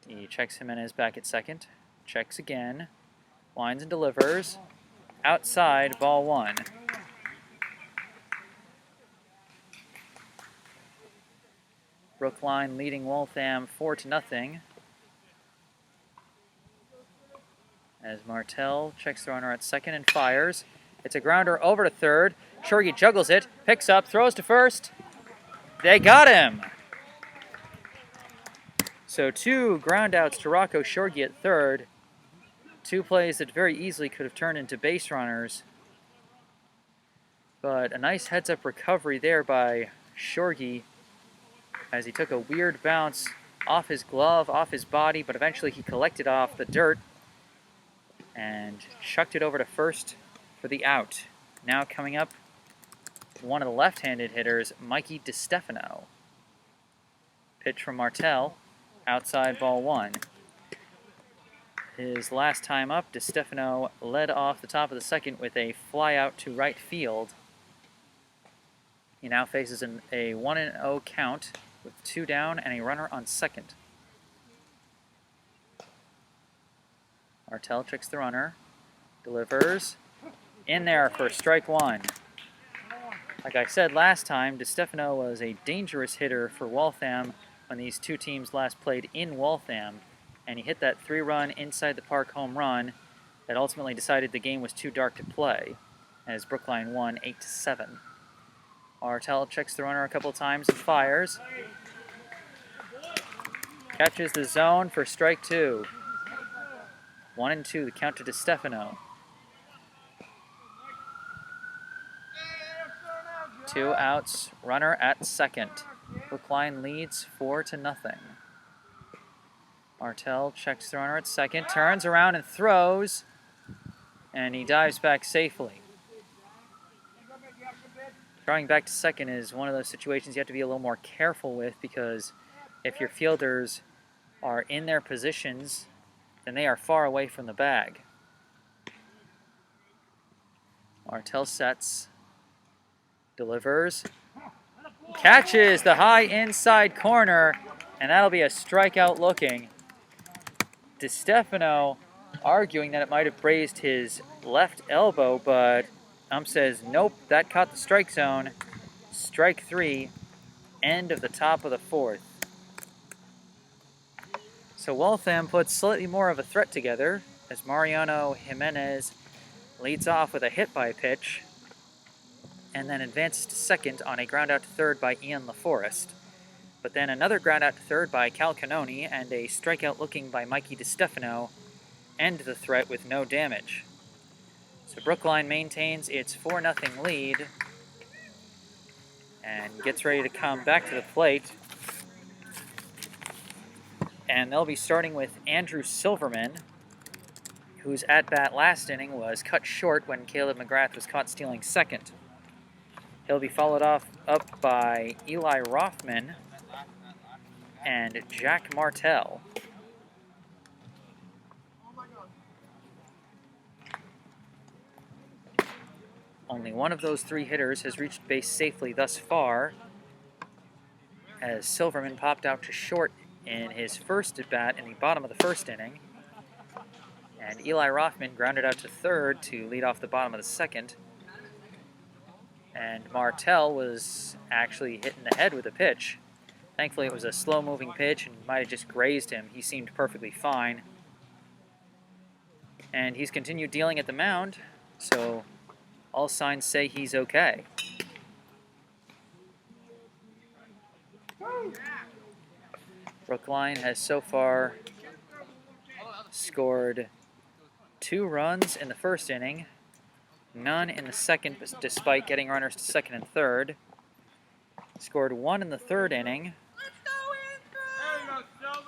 He checks Jimenez back at second. Checks again. Winds and delivers. Outside, ball 1. Brookline leading Waltham 4-0. As Martel checks the runner at second and fires. It's a grounder over to third. Shorgy juggles it, picks up, throws to first. They got him! So 2 groundouts to Rocco Shorgy at third. 2 plays that very easily could have turned into base runners. But a nice heads-up recovery there by Shorgy as he took a weird bounce off his glove, off his body, but eventually he collected off the dirt and chucked it over to first for the out. Now coming up, one of the left-handed hitters, Mikey DiStefano. Pitch from Martel, outside ball 1. His last time up, DiStefano led off the top of the second with a fly out to right field. He now faces a 1-0 count with 2 down and a runner on second. Martel checks the runner, delivers, in there for strike 1. Like I said last time, DiStefano was a dangerous hitter for Waltham when these 2 teams last played in Waltham, and he hit that 3-run inside the park home run that ultimately decided the game was too dark to play, as Brookline won 8-7. Martel checks the runner a couple times and fires. Catches the zone for strike 2. 1-2, the count to DiStefano. 2 outs, runner at second. Brookline leads 4-0. Martel checks the runner at second, turns around and throws, and he dives back safely. Drawing back to second is one of those situations you have to be a little more careful with, because if your fielders are in their positions, then they are far away from the bag. Martell sets, delivers, catches the high inside corner, and that'll be a strikeout looking. DiStefano arguing that it might have grazed his left elbow, but ump says nope, that caught the strike zone. Strike 3, end of the top of the 4th. So Waltham puts slightly more of a threat together as Mariano Jimenez leads off with a hit by pitch and then advances to second on a ground out to third by Ian LaForest. But then another ground out to third by Cal Canoni and a strikeout looking by Mikey DiStefano end the threat with no damage. So Brookline maintains its 4-0 lead and gets ready to come back to the plate. And they'll be starting with Andrew Silverman, whose at-bat last inning was cut short when Caleb McGrath was caught stealing second. He'll be followed up by Eli Rothman and Jack Martell. Only one of those 3 hitters has reached base safely thus far, as Silverman popped out to short in his first at-bat in the bottom of the 1st inning, and Eli Rothman grounded out to third to lead off the bottom of the 2nd. And Martell was actually hit in the head with a pitch. Thankfully, it was a slow-moving pitch and might have just grazed him. He seemed perfectly fine. And he's continued dealing at the mound, so all signs say he's okay. Brookline has so far scored 2 runs in the 1st inning, none in the 2nd, despite getting runners to 2nd and 3rd. Scored 1 in the 3rd inning,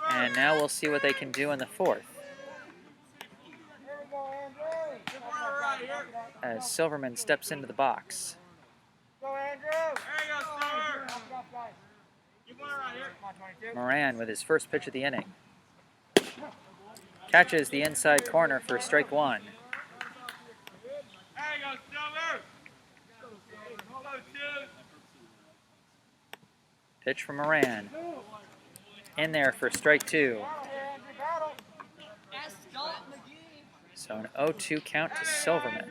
and now we'll see what they can do in the 4th. As Silverman steps into the box. Moran with his first pitch of the inning. Catches the inside corner for strike 1. Pitch from Moran. In there for strike 2. So an 0-2 count to Silverman.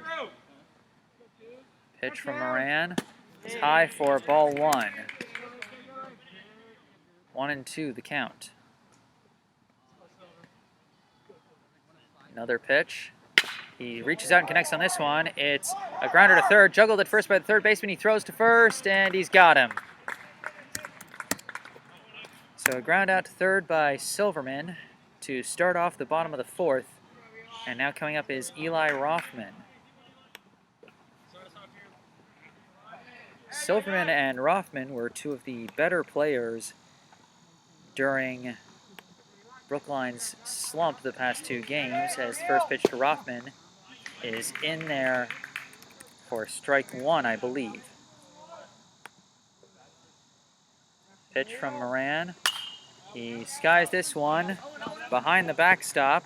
Pitch from Moran is high for ball 1. 1-2 the count. Another pitch. He reaches out and connects on this one. It's a grounder to third, juggled at first by the third baseman. He throws to first, and he's got him. So a ground out to third by Silverman to start off the bottom of the 4th. And now coming up is Eli Rothman. Silverman and Rothman were 2 of the better players during Brookline's slump the past 2 games, as the first pitch to Rothman is in there for strike 1, I believe. Pitch from Moran. He skies this one behind the backstop.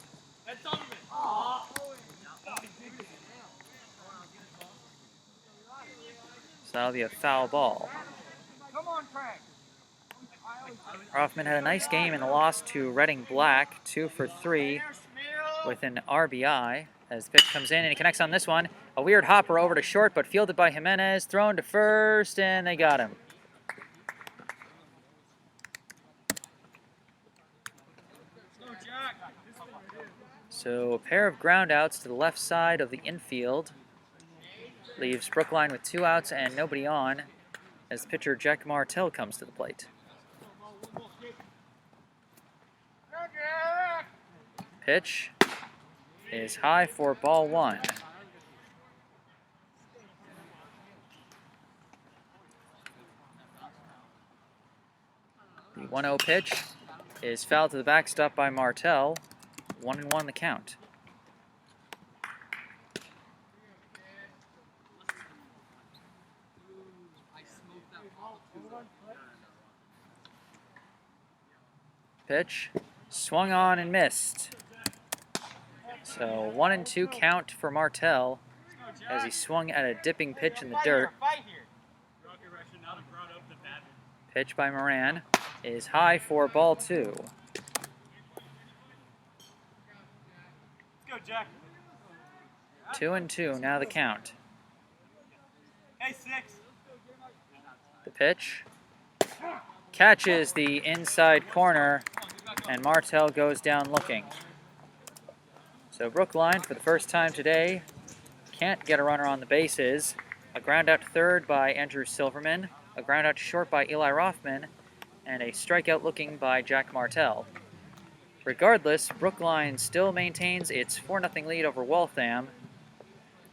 So that'll be a foul ball. Rothman had a nice game in the loss to Reading Black, 2 for 3 with an RBI. As the pitch comes in and he connects on this one. A weird hopper over to short, but fielded by Jimenez, thrown to first, and they got him. So a pair of groundouts to the left side of the infield leaves Brookline with 2 outs and nobody on as pitcher Jack Martell comes to the plate. Pitch is high for ball 1. The 1-0 pitch is fouled to the backstop by Martell. 1-1 the count. pitch. Swung on and missed. So 1-2 count for Martell as he swung at a dipping pitch in the dirt. Pitch by Moran is high for ball 2. Let's go, Jack. 2-2 now the count. Hey, 6. The pitch catches the inside corner, and Martell goes down looking. So Brookline, for the first time today, can't get a runner on the bases. A ground out to third by Andrew Silverman, a ground out to short by Eli Rothman, and a strikeout looking by Jack Martell. Regardless, Brookline still maintains its 4-0 lead over Waltham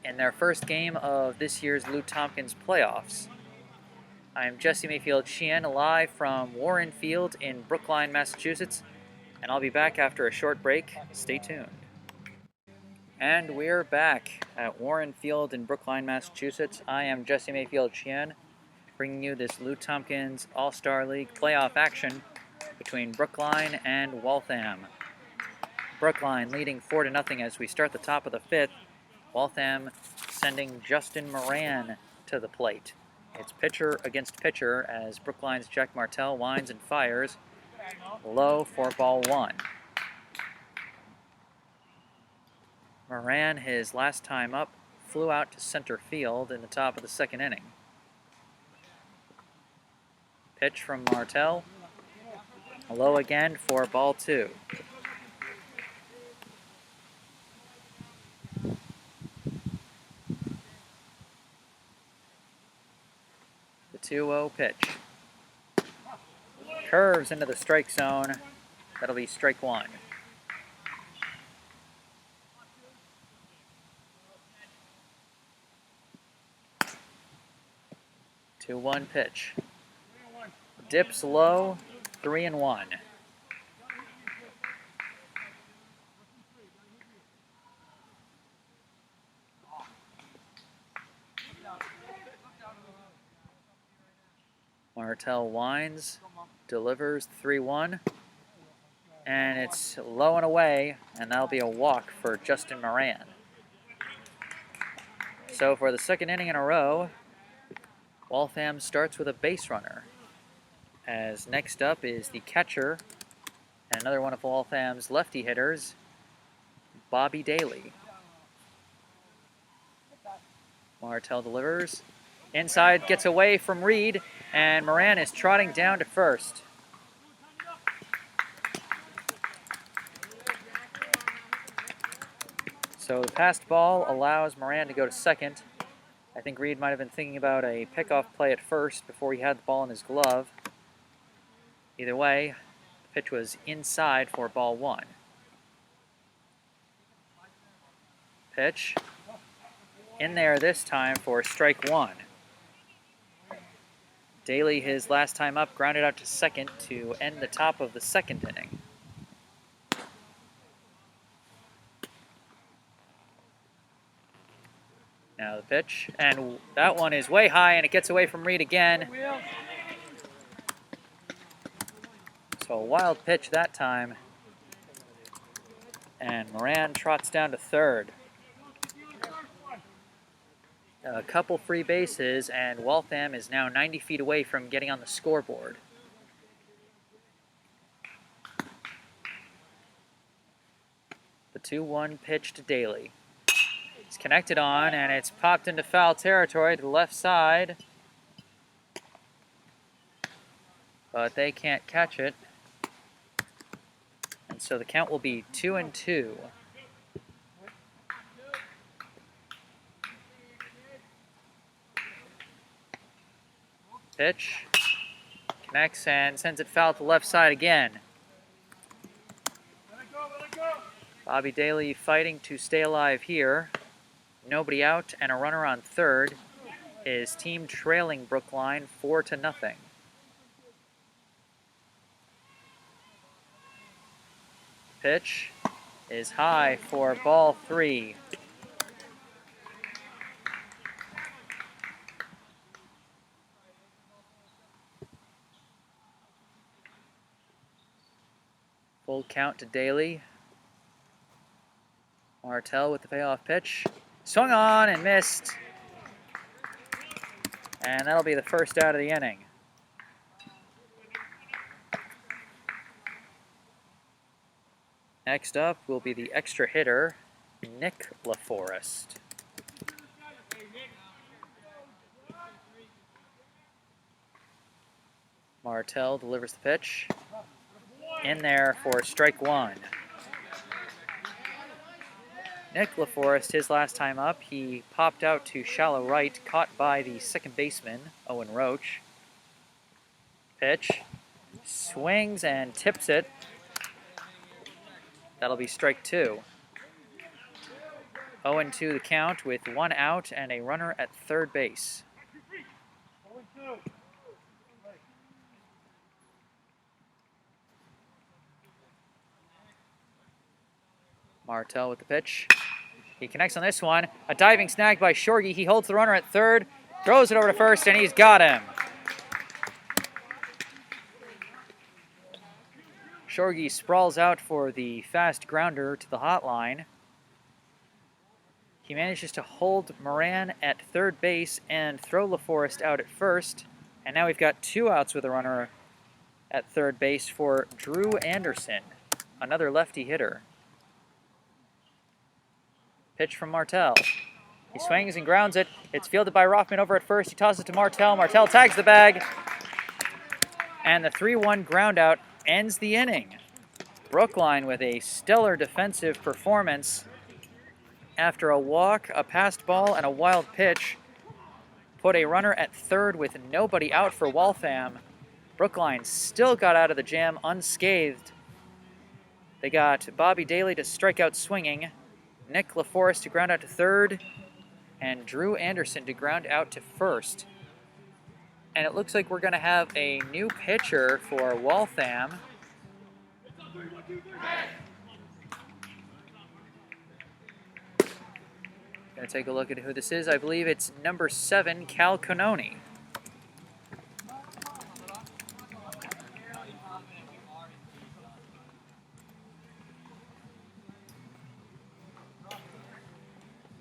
in their first game of this year's Lou Tompkins playoffs. I'm Jesse Mayfield-Sheehan, live from Warren Field in Brookline, Massachusetts, and I'll be back after a short break. Stay tuned. And we're back at Warren Field in Brookline, Massachusetts. I am Jesse Mayfield-Sheehan, bringing you this Lou Tompkins All-Star League playoff action between Brookline and Waltham. Brookline leading 4-0 as we start the top of the 5th. Waltham sending Justin Moran to the plate. It's pitcher against pitcher as Brookline's Jack Martell winds and fires. Low for ball 1. Moran, his last time up, flew out to center field in the top of the 2nd inning. Pitch from Martell. Low again for ball 2. The 2-0 pitch. Curves into the strike zone. That'll be strike 1. The 2-1 pitch. Dips low, 3-1. Martell winds, delivers 3-1, and it's low and away, and that'll be a walk for Justin Moran. So for the 2nd inning in a row, Waltham starts with a base runner, as next up is the catcher, and another one of Waltham's lefty hitters, Bobby Daly. Martell delivers. Inside, gets away from Reed, and Moran is trotting down to first. So the passed ball allows Moran to go to second. I think Reed might have been thinking about a pickoff play at first before he had the ball in his glove. Either way, the pitch was inside for ball 1. Pitch. In there this time for strike 1. Daly, his last time up, grounded out to second to end the top of the 2nd inning. Now the pitch, and that one is way high, and it gets away from Reed again. So a wild pitch that time. And Moran trots down to third. A couple free bases, and Waltham is now 90 feet away from getting on the scoreboard. The 2-1 pitch to Daly. It's connected on, and it's popped into foul territory to the left side. But they can't catch it. And so the count will be 2-2. Pitch. Connects and sends it foul to the left side again. Bobby Daly fighting to stay alive here. Nobody out and a runner on third. His team trailing Brookline 4-0. Pitch is high for ball 3. Full count to Daly. Martell with the payoff pitch. Swung on and missed. And that'll be the first out of the inning. Next up will be the extra hitter, Nick LaForest. Martell delivers the pitch. In there for strike one. Nick LaForest, his last time up, he popped out to shallow right, caught by the second baseman, Owen Roach. Pitch. Swings and tips it. That'll be strike two. 0-2 the count with one out and a runner at third base. Martell with the pitch. He connects on this one. A diving snag by Shorgy. He holds the runner at third, throws it over to first, and he's got him. Shorgy sprawls out for the fast grounder to the hotline. He manages to hold Moran at third base and throw LaForest out at first. And now we've got two outs with a runner at third base for Drew Anderson, another lefty hitter. Pitch from Martell. He swings and grounds it. It's fielded by Rothman over at first. He tosses it to Martell. Martell tags the bag. And the 3-1 ground out ends the inning. Brookline with a stellar defensive performance after a walk, a passed ball, and a wild pitch. Put a runner at third with nobody out for Waltham. Brookline still got out of the jam unscathed. They got Bobby Daly to strike out swinging, Nick LaForest to ground out to third, and Drew Anderson to ground out to first. And it looks like we're going to have a new pitcher for Waltham. Going to take a look at who this is. I believe it's number 7, Cal Canoni.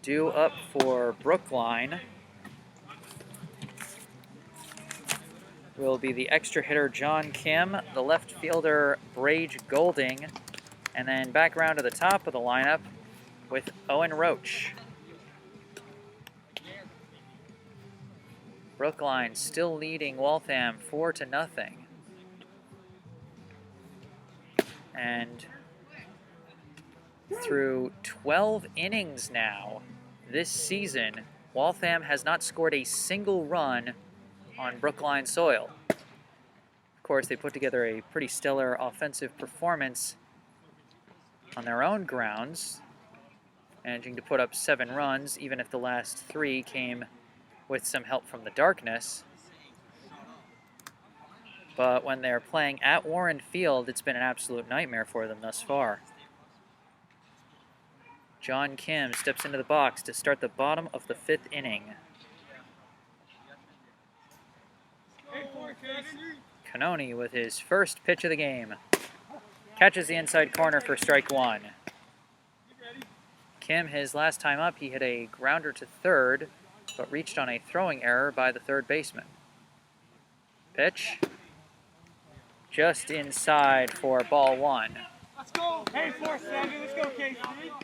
Due up for Brookline will be the extra hitter John Kim, the left fielder Brage Golding, and then back around to the top of the lineup with Owen Roach. Brookline still leading Waltham 4-0. And through 12 innings now this season, Waltham has not scored a single run on Brookline soil. Of course, they put together a pretty stellar offensive performance on their own grounds, managing to put up 7 runs, even if the last 3 came with some help from the darkness. But when they're playing at Warren Field, it's been an absolute nightmare for them thus far. John Kim steps into the box to start the bottom of the 5th inning. Canoni with his first pitch of the game. Catches the inside corner for strike one. Kim, his last time up, he hit a grounder to third, but reached on a throwing error by the third baseman. Pitch. Just inside for ball one. Let's go. Hey, 4-7. Let's go, KC.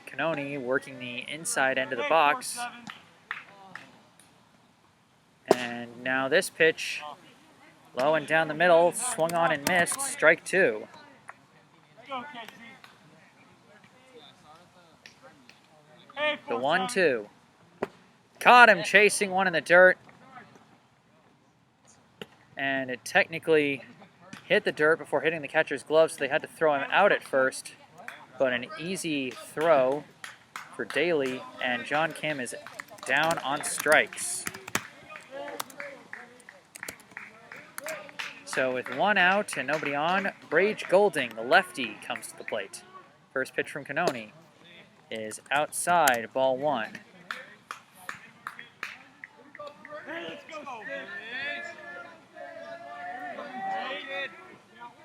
Canoni working the inside end of the box. And now this pitch, low and down the middle, swung on and missed, strike two. Let's go, KC. Hey, The 1-2. Caught him chasing one in the dirt. And it technically hit the dirt before hitting the catcher's glove, so they had to throw him out at first. But an easy throw for Daly, and John Kim is down on strikes. So with 1 out and nobody on, Brage Golding, the lefty, comes to the plate. First pitch from Canoni is outside, ball one. Hey, let's go.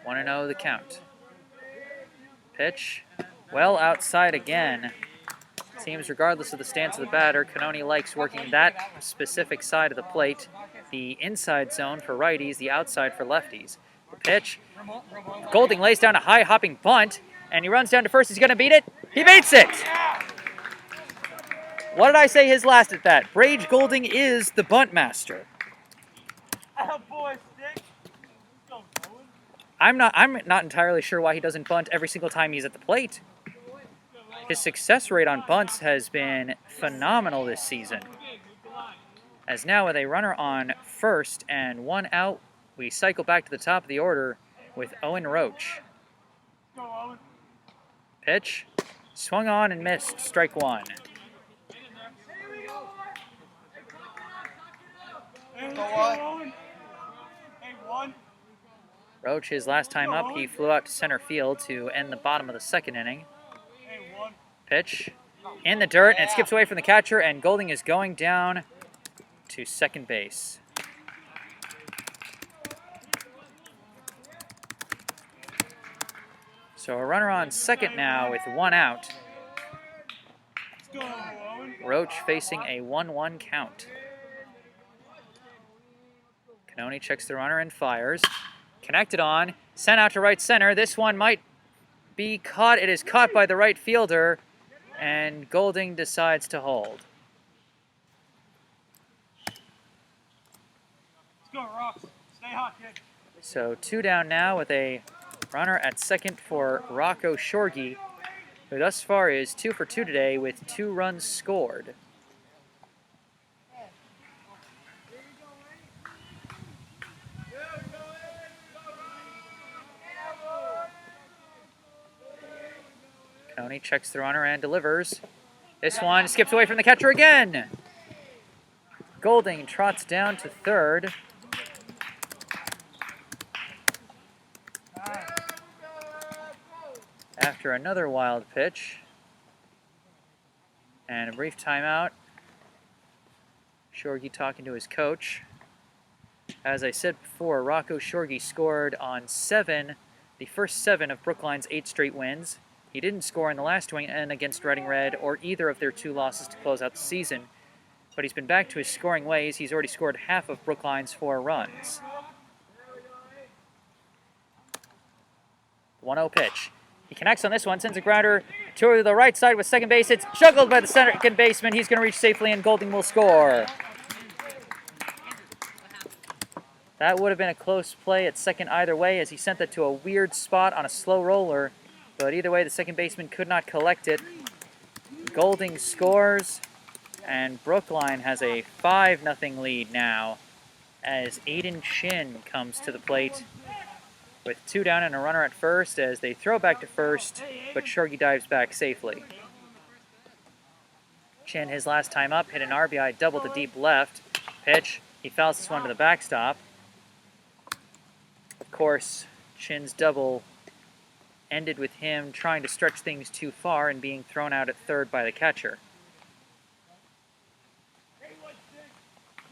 1-0 the count. Pitch. Well outside again. Seems regardless of the stance of the batter, Canoni likes working that specific side of the plate. The inside zone for righties, the outside for lefties. The pitch. Golding lays down a high hopping bunt, and he runs down to first. He's going to beat it. He beats it! What did I say his last at bat? Brage Golding is the bunt master. Oh, boy, stick. Let's go, Owen. I'm not entirely sure why he doesn't bunt every single time he's at the plate. His success rate on bunts has been phenomenal this season. As now with a runner on first and one out, we cycle back to the top of the order with Owen Roach. Go, Owen. Pitch. Swung on and missed. Strike one. Hey, let's go, Owen. Hey, one. Roach, his last time up, he flew out to center field to end the bottom of the second inning. Hey, one. Pitch in the dirt, and it skips away from the catcher, and Golding is going down to second base. So a runner on second now with one out. Let's go, Owen. Roach facing a 1-1 count. Canoni checks the runner and fires. Connected on, sent out to right center. This one might be caught. It is caught by the right fielder, and Golding decides to hold. Let's go, Rocks. Stay hot, kid. So 2 down now with a runner at second for Rocco Shorgy, who thus far is 2 for 2 today with 2 runs scored. Canoni checks the runner and delivers. This one skips away from the catcher again. Golding trots down to third. After another wild pitch and a brief timeout, Shorgy talking to his coach. As I said before, Rocco Shorgy scored on the first 7 of Brookline's 8 straight wins. He didn't score in the last win against Reading Red or either of their 2 losses to close out the season, but he's been back to his scoring ways. He's already scored half of Brookline's 4 runs. 1-0 pitch. He connects on this one, sends a grounder to the right side with second base. It's juggled by the second baseman. He's going to reach safely, and Golding will score. That would have been a close play at second either way, as he sent that to a weird spot on a slow roller. But either way, the second baseman could not collect it. Golding scores, and Brookline has a 5-0 lead now, as Aiden Chin comes to the plate with 2 down and a runner at first as they throw back to first, but Shorgy dives back safely. Chin, his last time up, hit an RBI double to deep left. Pitch, he fouls this one to the backstop. Of course, Chin's double ended with him trying to stretch things too far and being thrown out at third by the catcher.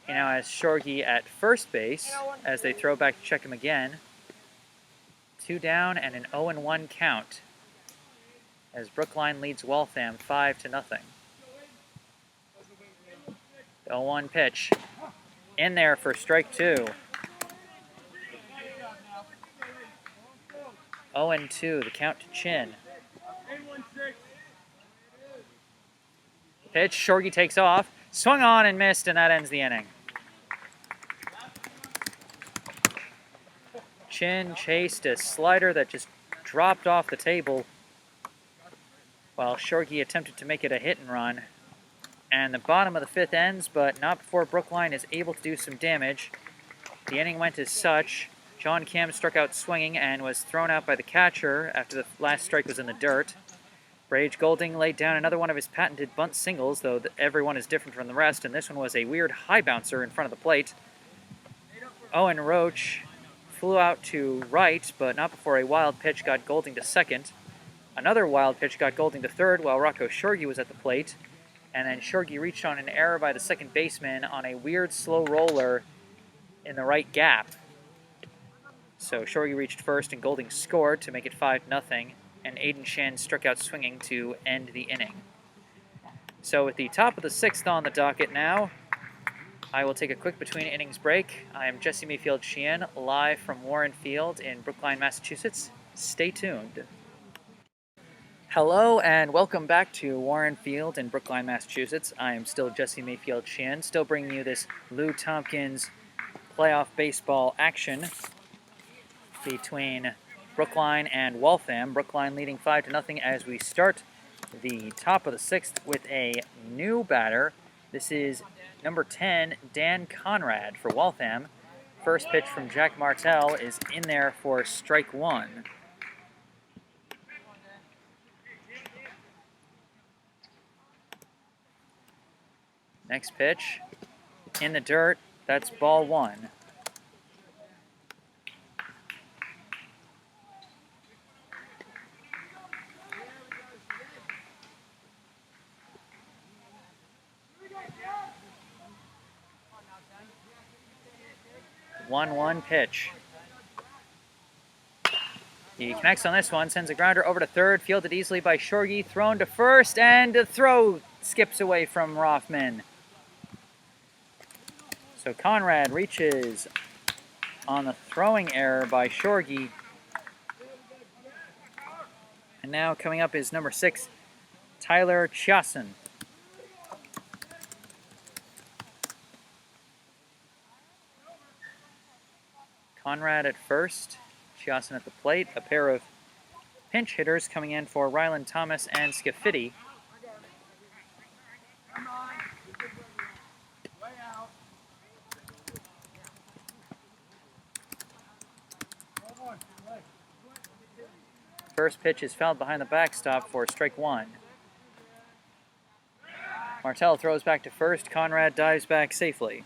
He now has Shorgy at first base as they throw back to check him again. 2 down and an 0-1 count as Brookline leads Waltham 5-0. The 0-1 pitch in there for strike 2. 0-2, the count to Chin. Pitch, Shorgy takes off, swung on and missed, and that ends the inning. Chin chased a slider that just dropped off the table while Shorgy attempted to make it a hit and run. And the bottom of the 5th ends, but not before Brookline is able to do some damage. The inning went as such. John Cam struck out swinging and was thrown out by the catcher after the last strike was in the dirt. Brage Golding laid down another one of his patented bunt singles, though every one is different from the rest, and this one was a weird high bouncer in front of the plate. Owen Roach flew out to right, but not before a wild pitch got Golding to second. Another wild pitch got Golding to third while Rocco Shorgy was at the plate. And then Shorgy reached on an error by the second baseman on a weird slow roller in the right gap. So Shorgy reached first and Golding scored to make it 5-0. and Aiden Shin struck out swinging to end the inning. So with the top of the 6th on the docket now, I will take a quick between innings break. I am Jesse Mayfield-Sheehan, live from Warren Field in Brookline, Massachusetts. Stay tuned. Hello and welcome back to Warren Field in Brookline, Massachusetts. I am still Jesse Mayfield-Sheehan, still bringing you this Lou Tompkins playoff baseball action between Brookline and Waltham. Brookline leading 5-0 as we start the top of the 6th with a new batter. This is number 10, Dan Conrad for Waltham. First pitch from Jack Martell is in there for strike 1. Next pitch, in the dirt, that's ball 1. One pitch. He connects on this one, sends a grounder over to third, fielded easily by Shorgy, thrown to first, and the throw skips away from Rothman. So Conrad reaches on the throwing error by Shorgy. And now coming up is number 6, Tyler Chiasson. Conrad at first, Chiasson at the plate. A pair of pinch hitters coming in for Ryland Thomas and Scafidi. First pitch is fouled behind the backstop for strike 1. Martell throws back to first. Conrad dives back safely.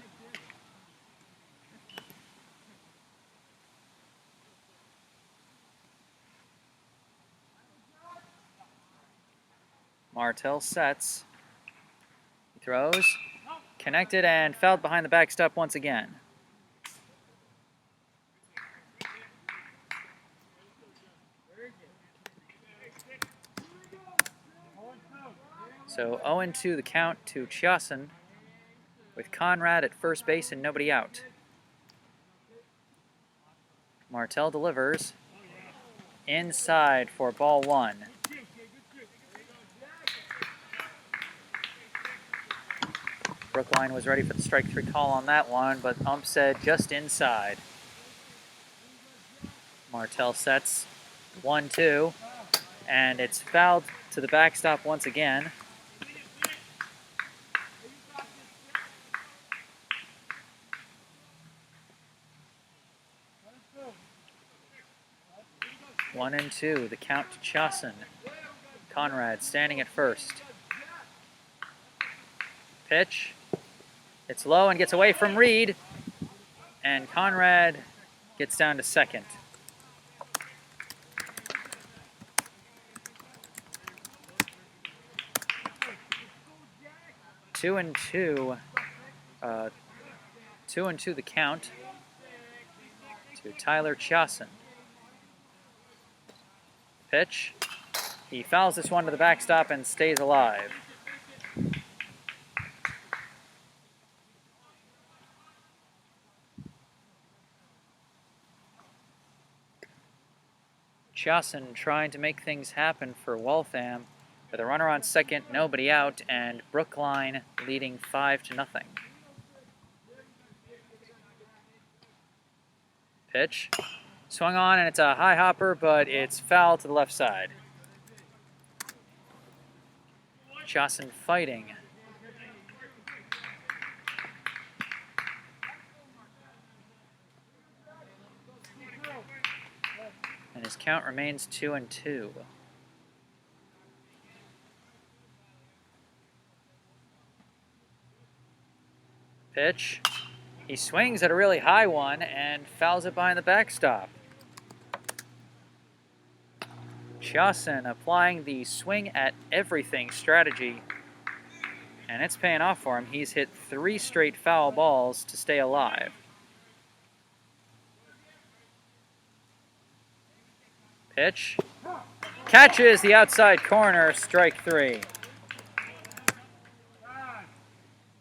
Martell sets. He throws. Connected and fouled behind the backstop once again. So 0-2 the count to Chiasson with Conrad at first base and nobody out. Martell delivers inside for ball 1. Brookline was ready for the strike 3 call on that one, but ump said just inside. Martell sets 1-2, and it's fouled to the backstop once again. One and two, the count to Chiasson. Conrad standing at first. Pitch. It's low and gets away from Reed. And Conrad gets down to second. Two and two the count to Tyler Chiasson. Pitch. He fouls this one to the backstop and stays alive. Chiasson trying to make things happen for Waltham with a runner on second, nobody out, and Brookline leading 5-0. Pitch. Swung on, and it's a high hopper, but it's foul to the left side. Chiasson fighting. And his count remains 2-2. Pitch. He swings at a really high one and fouls it behind the backstop. Chiasson applying the swing at everything strategy, and it's paying off for him. He's hit 3 straight foul balls to stay alive. Pitch. Catches the outside corner, strike 3.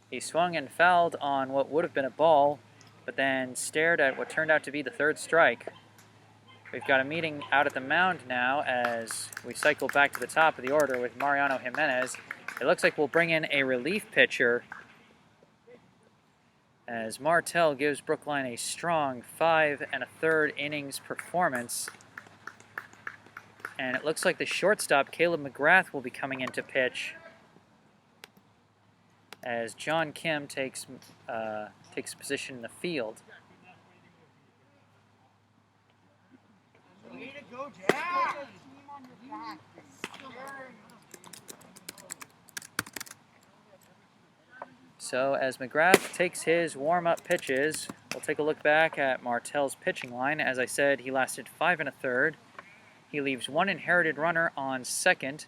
He swung and fouled on what would have been a ball, but then stared at what turned out to be the 3rd strike. We've got a meeting out at the mound now as we cycle back to the top of the order with Mariano Jimenez. It looks like we'll bring in a relief pitcher as Martel gives Brookline a strong 5 1/3 innings performance. And it looks like the shortstop, Caleb McGrath, will be coming in to pitch as John Kim takes position in the field. Way to go, Jack. So as McGrath takes his warm-up pitches, we'll take a look back at Martel's pitching line. As I said, he lasted 5 1/3. He leaves 1 inherited runner on second,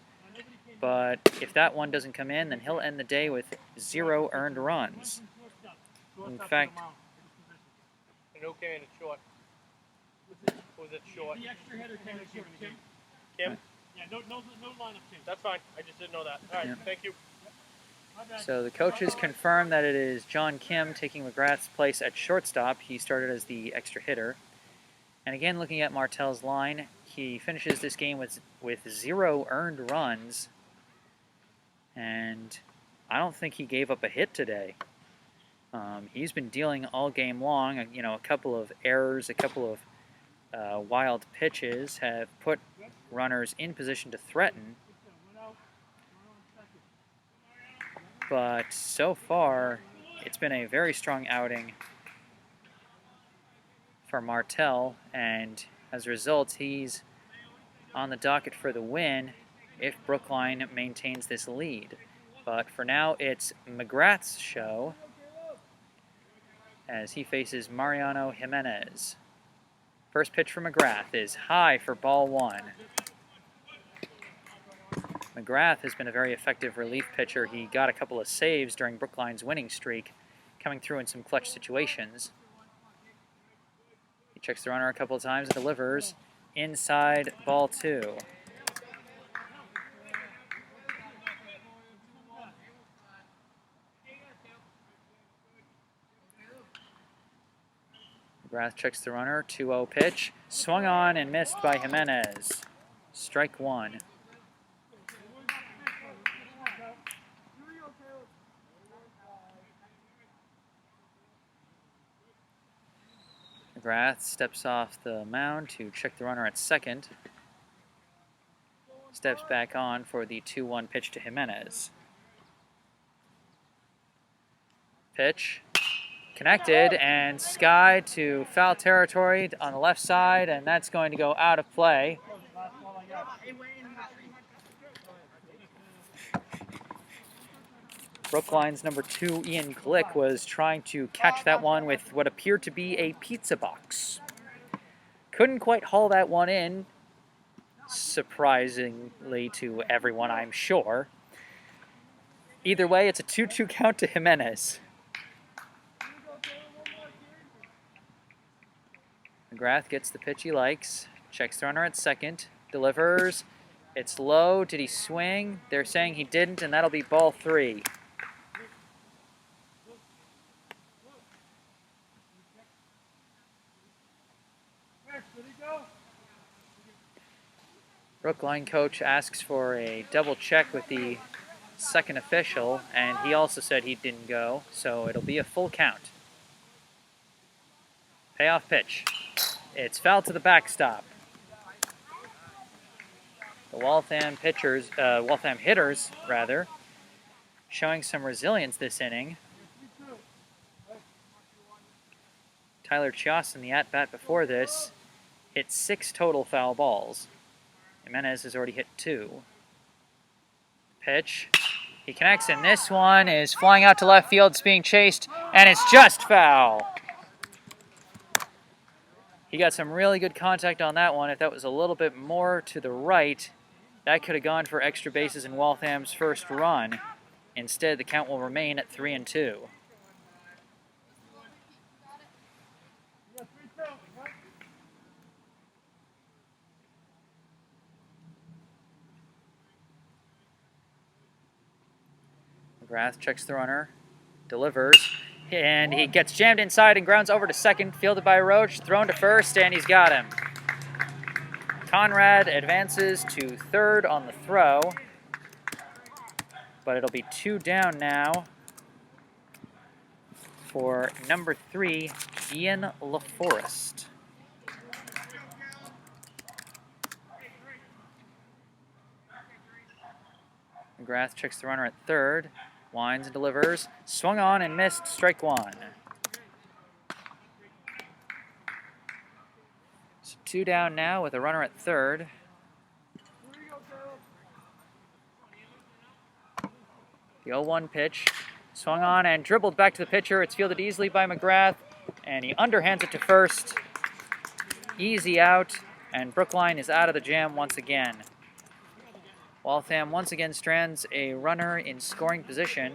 but if that one doesn't come in, then he'll end the day with 0 earned runs. In fact, And okay, and it's short. Was it short? The extra hitter came to Kim. Kim? Yeah, no lineup change. That's fine. I just didn't know that. All right, Yeah. thank you. so the coaches confirm that it is John Kim taking McGrath's place at shortstop. He started as the extra hitter. And again, looking at Martel's line, he finishes this game with 0 earned runs. And I don't think he gave up a hit today. He's been dealing all game long. A couple of errors, a couple of wild pitches have put runners in position to threaten. But so far, it's been a very strong outing for Martel, and as a result, he's on the docket for the win if Brookline maintains this lead. But for now, it's McGrath's show as he faces Mariano Jimenez. First pitch for McGrath is high for ball 1. McGrath has been a very effective relief pitcher. He got a couple of saves during Brookline's winning streak, coming through in some clutch situations. He checks the runner a couple of times and delivers inside ball 2. McGrath checks the runner, 2-0 pitch, swung on and missed by Jimenez. Strike 1. McGrath steps off the mound to check the runner at second. Steps back on for the 2-1 pitch to Jimenez. Pitch connected and skied to foul territory on the left side, and that's going to go out of play. Brookline's number 2, Ian Glick, was trying to catch that one with what appeared to be a pizza box. Couldn't quite haul that one in, surprisingly to everyone, I'm sure. Either way, it's a 2-2 count to Jimenez. McGrath gets the pitch he likes, checks the runner at second, delivers. It's low. Did he swing? They're saying he didn't, and that'll be ball 3. Brookline coach asks for a double check with the second official, and he also said he didn't go, so it'll be a full count. Payoff pitch. It's foul to the backstop. The Waltham hitters, showing some resilience this inning. Tyler Chios in the at-bat before this hit 6 total foul balls. Jimenez has already hit 2. Pitch. He connects, and this one is flying out to left field. It's being chased, and it's just foul. He got some really good contact on that one. If that was a little bit more to the right, that could have gone for extra bases in Waltham's first run. Instead, the count will remain at 3-2. McGrath checks the runner, delivers, and he gets jammed inside and grounds over to second, fielded by Roach, thrown to first, and he's got him. Conrad advances to third on the throw, but it'll be 2 down now for number 3, Ian LaForest. McGrath checks the runner at third, winds and delivers, swung on and missed, strike 1. So 2 down now with a runner at third. The 0-1 pitch, swung on and dribbled back to the pitcher. It's fielded easily by McGrath, and he underhands it to first. Easy out, and Brookline is out of the jam once again. Waltham once again strands a runner in scoring position.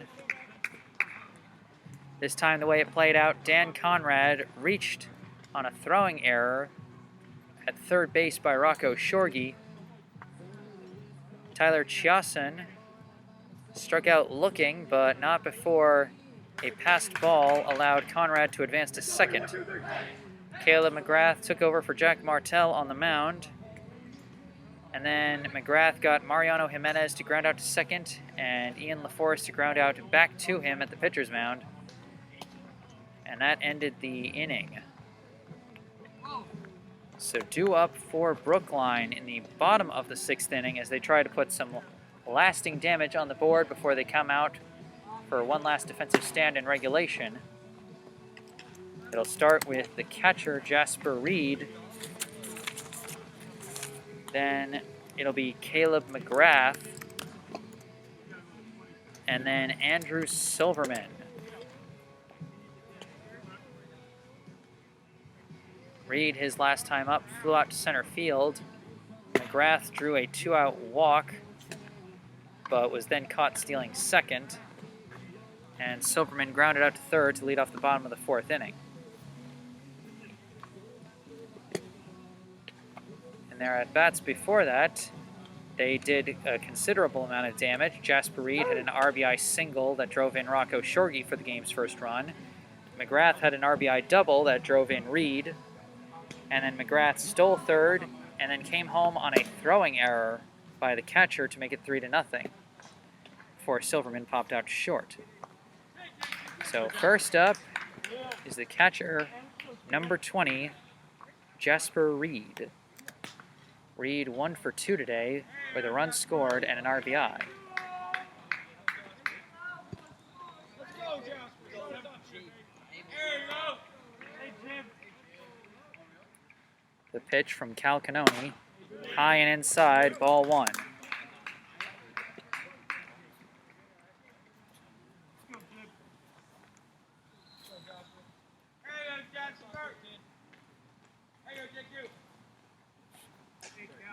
This time the way it played out, Dan Conrad reached on a throwing error at third base by Rocco Shorgy. Tyler Chiasson struck out looking, but not before a passed ball allowed Conrad to advance to second. Caleb McGrath took over for Jack Martell on the mound. And then McGrath got Mariano Jimenez to ground out to second, and Ian LaForest to ground out back to him at the pitcher's mound. And that ended the inning. So due up for Brookline in the bottom of the 6th inning as they try to put some lasting damage on the board before they come out for one last defensive stand in regulation. It'll start with the catcher, Jasper Reed. Then it'll be Caleb McGrath. And then Andrew Silverman. Reed, his last time up, flew out to center field. McGrath drew a 2-out walk, but was then caught stealing second. And Silverman grounded out to third to lead off the bottom of the 4th inning. And their at-bats before that, they did a considerable amount of damage. Jasper Reed had an RBI single that drove in Rocco Shorgy for the game's first run. McGrath had an RBI double that drove in Reed. And then McGrath stole third and then came home on a throwing error by the catcher to make it 3-0 before Silverman popped out short. So first up is the catcher, number 20, Jasper Reed. Reed 1 for 2 today with a run scored and an RBI. The pitch from Cal Canoni, high and inside, ball 1.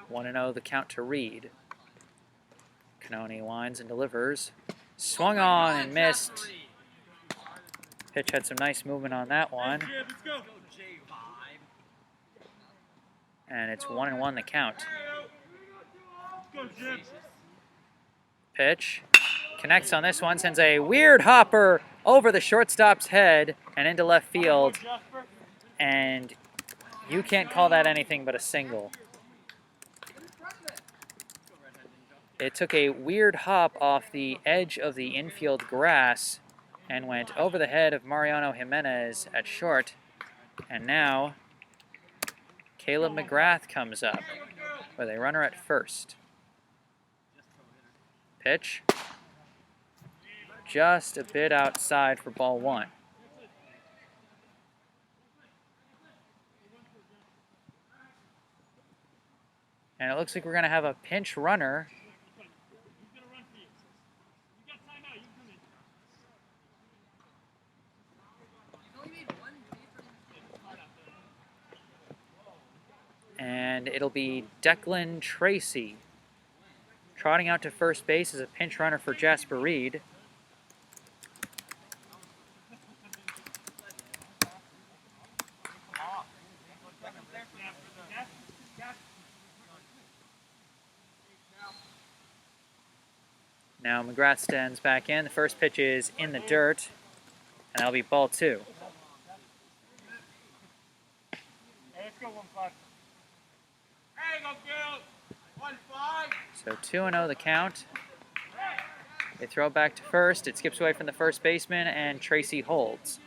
One and 0 the count to Reed. Canoni winds and delivers. Swung on and missed. Pitch had some nice movement on that one. And it's 1-1 the count. Pitch connects on this one, sends a weird hopper over the shortstop's head and into left field. And you can't call that anything but a single. It took a weird hop off the edge of the infield grass and went over the head of Mariano Jimenez at short. And now Caleb McGrath comes up with a runner at first. Pitch. Just a bit outside for ball 1. And it looks like we're going to have a pinch runner. And it'll be Declan Tracy. Trotting out to first base as a pinch runner for Jasper Reed. Now McGrath stands back in. The first pitch is in the dirt, and that'll be ball 2. Hey, let's go 1-5. Hey, go Gil. 1-5. So 2-0 the count. They throw back to first. It skips away from the first baseman, and Tracy holds.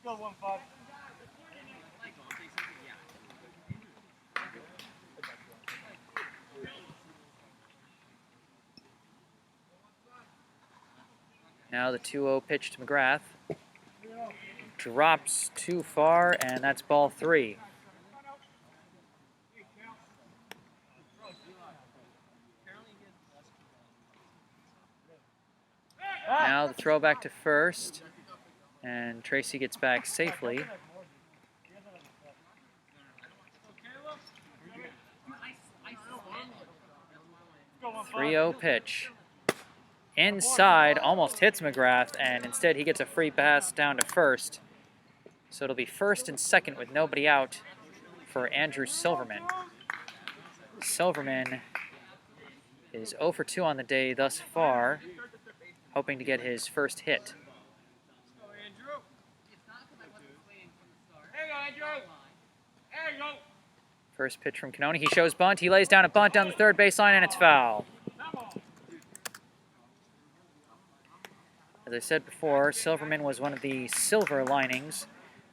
Go 1-5. Now the 2-0 pitch to McGrath. Drops too far, and that's ball 3. Now the throw back to first, and Tracy gets back safely. 3-0 pitch. Inside, almost hits McGrath, and instead he gets a free pass down to first. So it'll be first and second with nobody out for Andrew Silverman. Silverman is 0 for 2 on the day thus far, hoping to get his first hit. First pitch from Canoni. He shows bunt. He lays down a bunt down the third baseline, and it's foul. As I said before, Silverman was one of the silver linings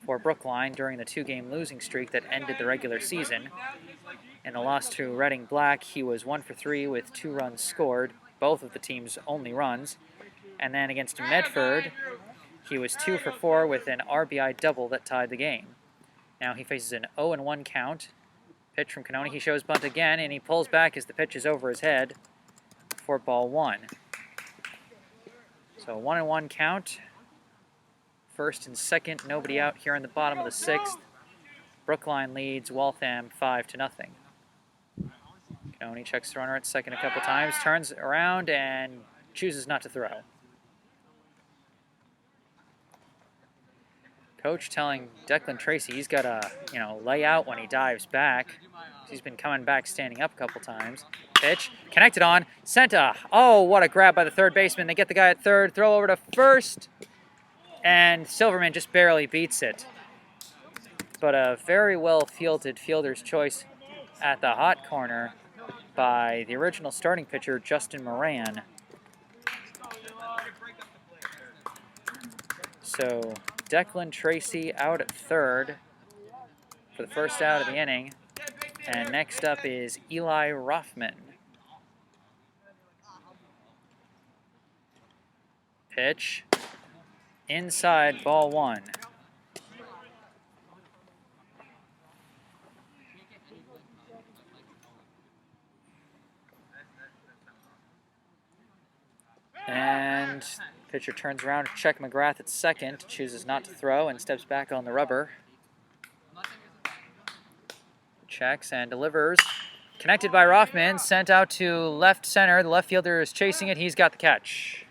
for Brookline during the 2-game losing streak that ended the regular season. In the loss to Reading Black, he was 1 for 3 with 2 runs scored, both of the team's only runs. And then against Medford, he was 2 for 4 with an RBI double that tied the game. Now he faces an 0-1 count. Pitch from Canoni. He shows bunt again, and he pulls back as the pitch is over his head for ball 1. So 1-1 count. First and second, nobody out here in the bottom of the 6th. Brookline leads Waltham 5-0. Canoni checks the runner at second a couple times, turns around, and chooses not to throw. Coach telling Declan Tracy he's got to, lay out when he dives back. He's been coming back standing up a couple times. Pitch, connected on, Senta. Oh, what a grab by the third baseman. They get the guy at third, throw over to first, and Silverman just barely beats it. But a very well-fielded fielder's choice at the hot corner by the original starting pitcher, Justin Moran. So Declan Tracy out at third for the first out of the inning. And next up is Eli Rothman. Pitch. Inside, ball 1. And pitcher turns around to check McGrath at second, chooses not to throw, and steps back on the rubber. Checks and delivers. Connected by Rothman, sent out to left center. The left fielder is chasing it. He's got the catch.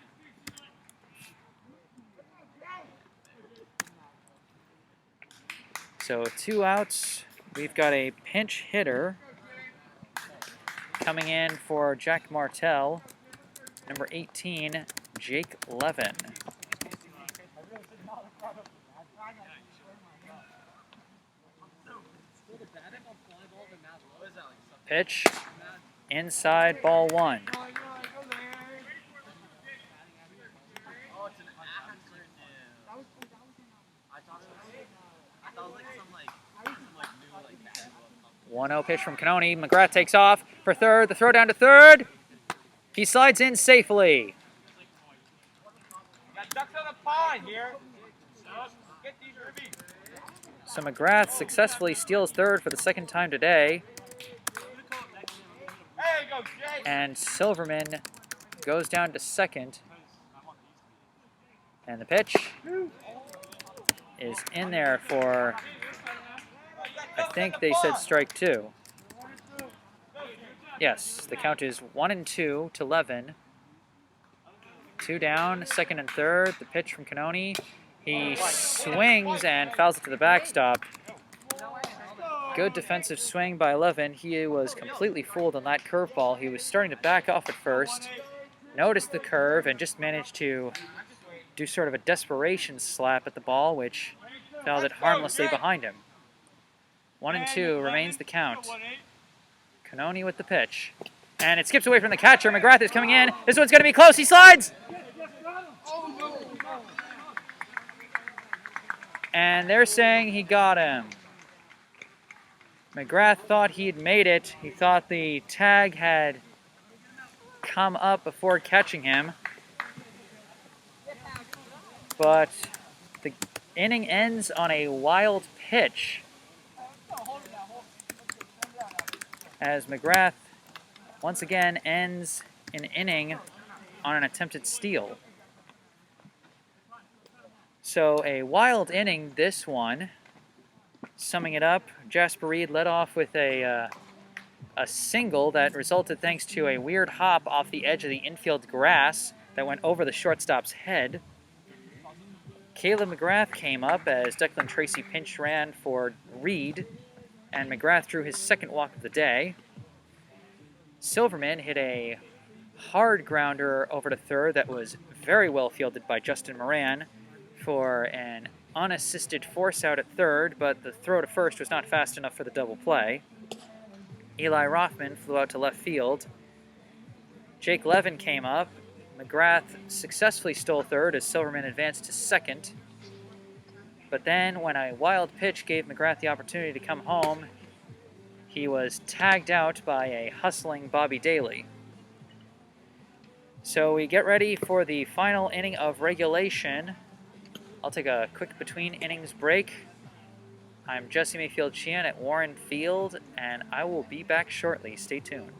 So 2 outs. We've got a pinch hitter coming in for Jack Martell. Number 18, Jake Levin. Pitch, inside, ball 1. One 1-0 pitch from Canoni. McGrath takes off for third. The throw down to third. He slides in safely. Got ducks on the pond here. Get these ribbies. So McGrath successfully steals third for the second time today. There you go, Jay. And Silverman goes down to second. And the pitch is in there for, I think they said strike 2. Yes, the count is 1-2 to Levin. 2 down, second and third. The pitch from Canoni. He swings and fouls it to the backstop. Good defensive swing by Levin. He was completely fooled on that curveball. He was starting to back off at first, noticed the curve and just managed to do sort of a desperation slap at the ball, which fouled it harmlessly behind him. 1-2 remains the count. Cannoni with the pitch. And it skips away from the catcher. McGrath is coming in. This one's going to be close. He slides! And they're saying he got him. McGrath thought he'd made it. He thought the tag had come up before catching him. But the inning ends on a wild pitch, as McGrath once again ends an inning on an attempted steal. So a wild inning, this one. Summing it up, Jasper Reed led off with a single that resulted thanks to a weird hop off the edge of the infield grass that went over the shortstop's head. Caleb McGrath came up as Declan Tracy pinch ran for Reed, and McGrath drew his second walk of the day. Silverman hit a hard grounder over to third that was very well fielded by Justin Moran for an unassisted force out at third, but the throw to first was not fast enough for the double play. Eli Rothman flew out to left field. Jake Levin came up. McGrath successfully stole third as Silverman advanced to second. But then, when a wild pitch gave McGrath the opportunity to come home, he was tagged out by a hustling Bobby Daly. So we get ready for the final inning of regulation. I'll take a quick between innings break. I'm Jesse Mayfield-Sheehan at Warren Field, and I will be back shortly. Stay tuned.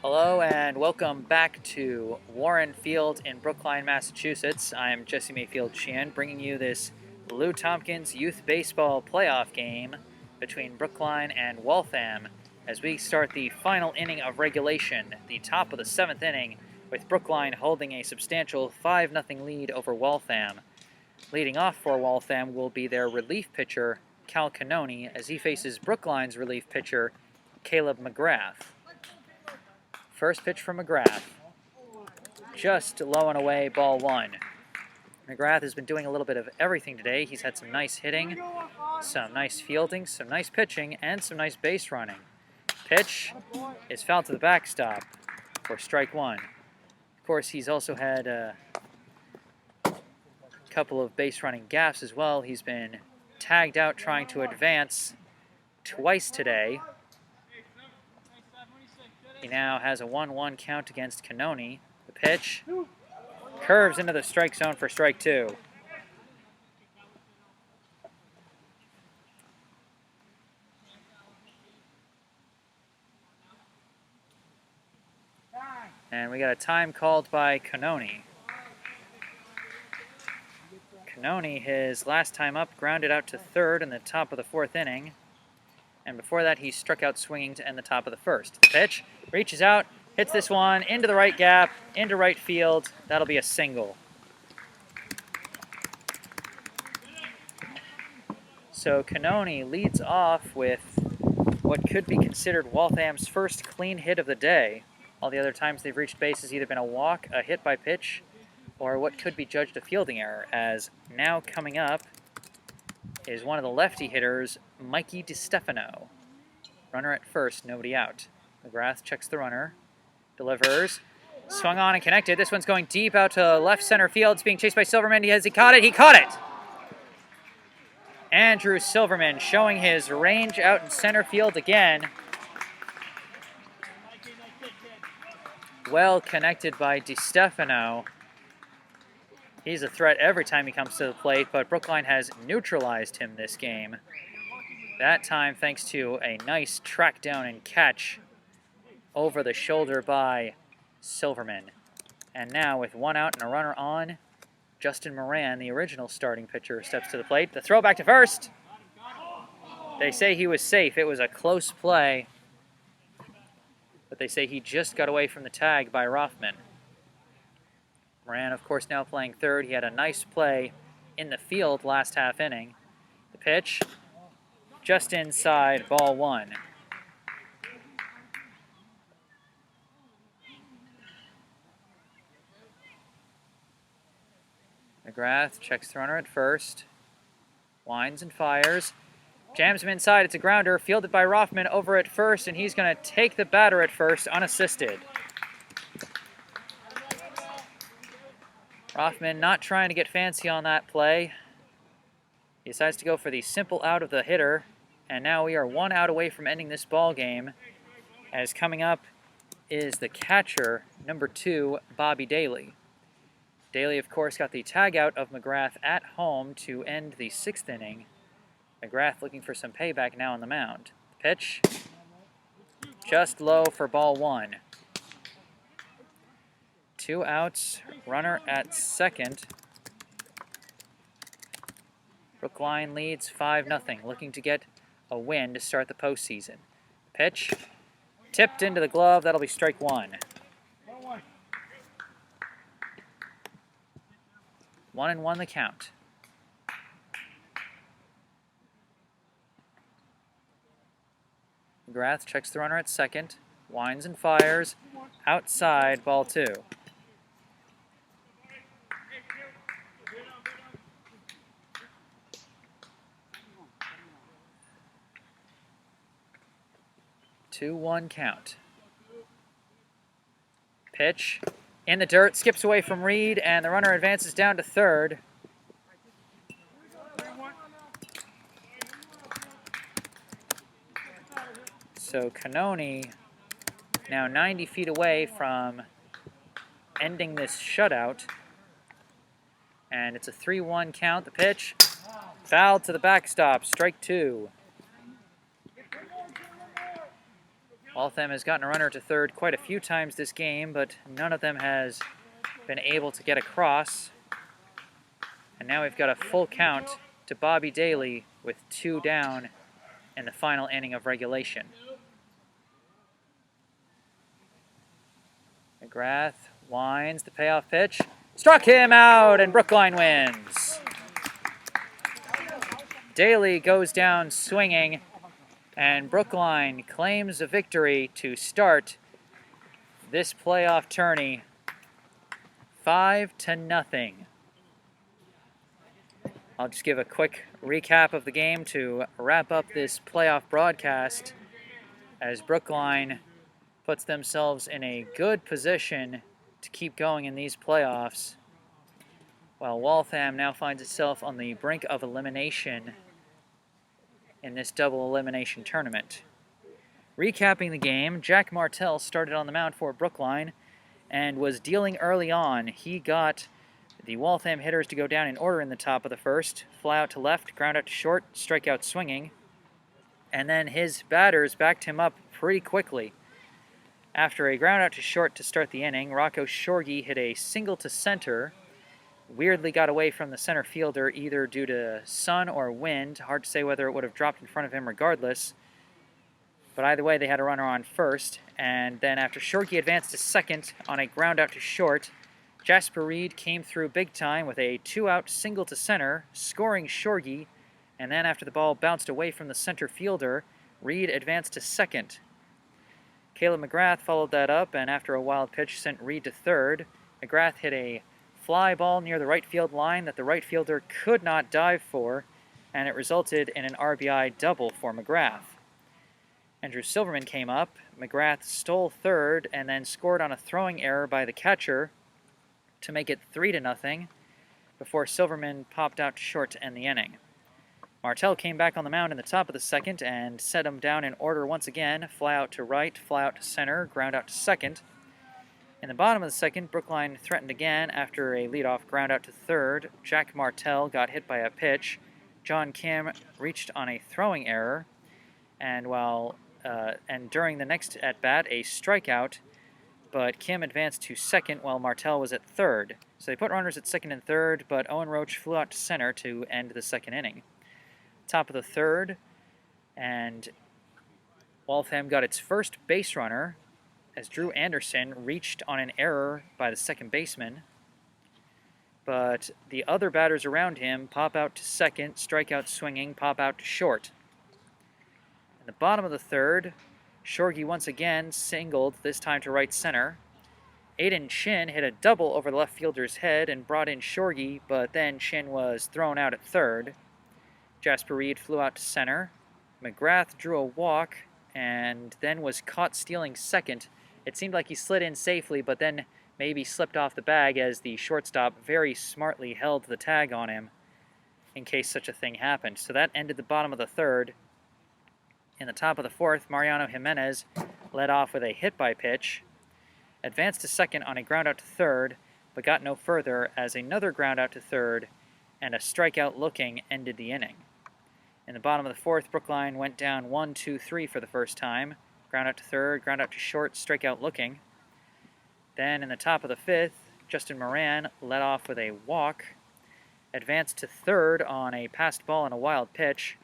Hello and welcome back to Warren Field in Brookline, Massachusetts. I'm Jesse Mayfield-Sheehan bringing you this Lou Tompkins Youth Baseball playoff game between Brookline and Waltham as we start the final inning of regulation, the top of the 7th inning, with Brookline holding a substantial 5-0 lead over Waltham. Leading off for Waltham will be their relief pitcher, Cal Cannoni, as he faces Brookline's relief pitcher, Caleb McGrath. First pitch from McGrath. Just low and away, ball one. McGrath has been doing a little bit of everything today. He's had some nice hitting, some nice fielding, some nice pitching, and some nice base running. Pitch is fouled to the backstop for strike one. Of course, he's also had a couple of base running gaffes as well. He's been tagged out trying to advance twice today. He now has a 1-1 count against Cannoni. The pitch curves into the strike zone for strike two. And we got a time called by Cannoni. Cannoni, his last time up, grounded out to third in the top of the 4th inning. And before that, he struck out swinging to end the top of the 1st. The pitch reaches out, hits this one into the right gap, into right field. That'll be a single. So Cannoni leads off with what could be considered Waltham's first clean hit of the day. All the other times they've reached base has either been a walk, a hit by pitch, or what could be judged a fielding error, as now coming up is one of the lefty hitters, Mikey DiStefano. Runner at first, nobody out. McGrath checks the runner, delivers, swung on and connected. This one's going deep out to left center field. It's being chased by Silverman. He caught it. He caught it! Andrew Silverman showing his range out in center field again. Well connected by DiStefano. He's a threat every time he comes to the plate, but Brookline has neutralized him this game. That time thanks to a nice track down and catch over the shoulder by Silverman. And now with one out and a runner on, Justin Moran, the original starting pitcher, steps to the plate. The throw back to first. They say he was safe. It was a close play, but they say he just got away from the tag by Rothman. Moran, of course, now playing third. He had a nice play in the field last half inning. The pitch, just inside, ball one. McGrath checks the runner at first. Winds and fires. Jams him inside. It's a grounder fielded by Rothman over at first, and he's going to take the batter at first unassisted. Rothman not trying to get fancy on that play. He decides to go for the simple out of the hitter, and now we are 1 out away from ending this ball game. As coming up is the catcher, number 2, Bobby Daly. Daly, of course, got the tag out of McGrath at home to end the 6th inning. McGrath looking for some payback now on the mound. Pitch, just low for ball 1. 2 outs, runner at second. Brookline leads 5-0, looking to get a win to start the postseason. Pitch, tipped into the glove, that'll be strike 1. 1-1 the count. McGrath checks the runner at second, winds and fires, outside, ball 2. Two-one count. Pitch in the dirt, skips away from Reed, and the runner advances down to third. So Cannoni now 90 feet away from ending this shutout. And it's a 3-1 count. The pitch fouled to the backstop, strike 2. Waltham has gotten a runner to third quite a few times this game, but none of them has been able to get across. And now we've got a full count to Bobby Daly with 2 down in the final inning of regulation. McGrath winds the payoff pitch. Struck him out, and Brookline wins. Daly goes down swinging, and Brookline claims a victory to start this playoff tourney 5-0. I'll just give a quick recap of the game to wrap up this playoff broadcast as Brookline puts themselves in a good position to keep going in these playoffs, while Waltham now finds itself on the brink of elimination in this double elimination tournament. Recapping the game, Jack Martell started on the mound for Brookline and was dealing early on. He got the Waltham hitters to go down in order in the top of the first. Fly out to left, ground out to short, strikeout swinging. And then his batters backed him up pretty quickly. After a ground out to short to start the inning, Rocco Shorgy hit a single to center. Weirdly got away from the center fielder either due to sun or wind. Hard to say whether it would have dropped in front of him regardless. But either way, they had a runner on first. And then after Shorgy advanced to second on a ground out to short, Jasper Reed came through big time with a 2-out single to center, scoring Shorgy. And then after the ball bounced away from the center fielder, Reed advanced to second. Caleb McGrath followed that up, and after a wild pitch sent Reed to third. McGrath hit a fly ball near the right field line that the right fielder could not dive for, and it resulted in an RBI double for McGrath. Andrew Silverman came up. McGrath stole third and then scored on a throwing error by the catcher to make it 3-0 before Silverman popped out short to end the inning. Martell came back on the mound in the top of the second and set him down in order once again. Fly out to right, fly out to center, ground out to second. In the bottom of the second, Brookline threatened again after a leadoff ground out to third. Jack Martell got hit by a pitch. John Kim reached on a throwing error, and during the next at-bat, a strikeout, but Kim advanced to second while Martell was at third. So they put runners at second and third, but Owen Roach flew out to center to end the second inning. Top of the third, and Waltham got its first base runner as Drew Anderson reached on an error by the second baseman. But the other batters around him pop out to second, strikeout swinging, pop out to short. In the bottom of the third, Shorgy once again singled, this time to right center. Aiden Chin hit a double over the left fielder's head and brought in Shorgy, but then Chin was thrown out at third. Jasper Reed flew out to center. McGrath drew a walk and then was caught stealing second. It seemed like he slid in safely, but then maybe slipped off the bag as the shortstop very smartly held the tag on him in case such a thing happened. So that ended the bottom of the third. In the top of the fourth, Mariano Jimenez led off with a hit-by-pitch, advanced to second on a ground out to third, but got no further as another ground out to third and a strikeout looking ended the inning. In the bottom of the fourth, Brookline went down 1-2-3 for the first time. Ground out to third, ground out to short, strikeout looking. Then in the top of the fifth, Justin Moran led off with a walk, advanced to third on a passed ball and a wild pitch,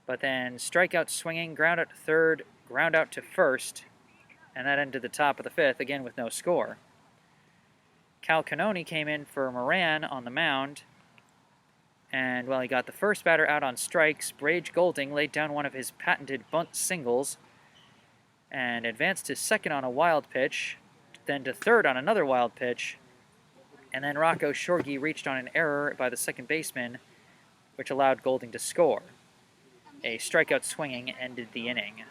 but then strikeout swinging, ground out to third, ground out to first, and that ended the top of the fifth, again with no score. Cal Canoni came in for Moran on the mound, and while he got the first batter out on strikes, Brage Golding laid down one of his patented bunt singles and advanced to second on a wild pitch, then to third on another wild pitch, and then Rocco Shorgy reached on an error by the second baseman, which allowed Golding to score. A strikeout swinging ended the inning.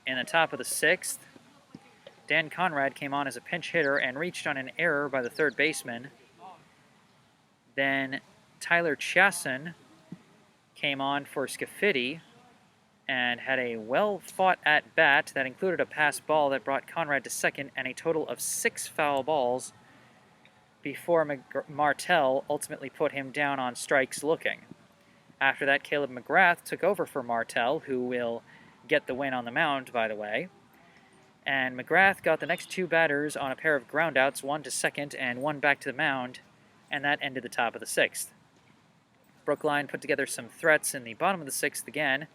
In the top of the sixth, Dan Conrad came on as a pinch hitter and reached on an error by the third baseman. Then Tyler Chasson came on for Scafidi and had a well-fought at-bat that included a pass ball that brought Conrad to second and a total of 6 foul balls before Martell ultimately put him down on strikes looking. After that, Caleb McGrath took over for Martell, who will get the win on the mound, by the way. And McGrath got the next 2 batters on a pair of groundouts, one to second and one back to the mound, and that ended the top of the sixth. Brookline put together some threats in the bottom of the sixth again.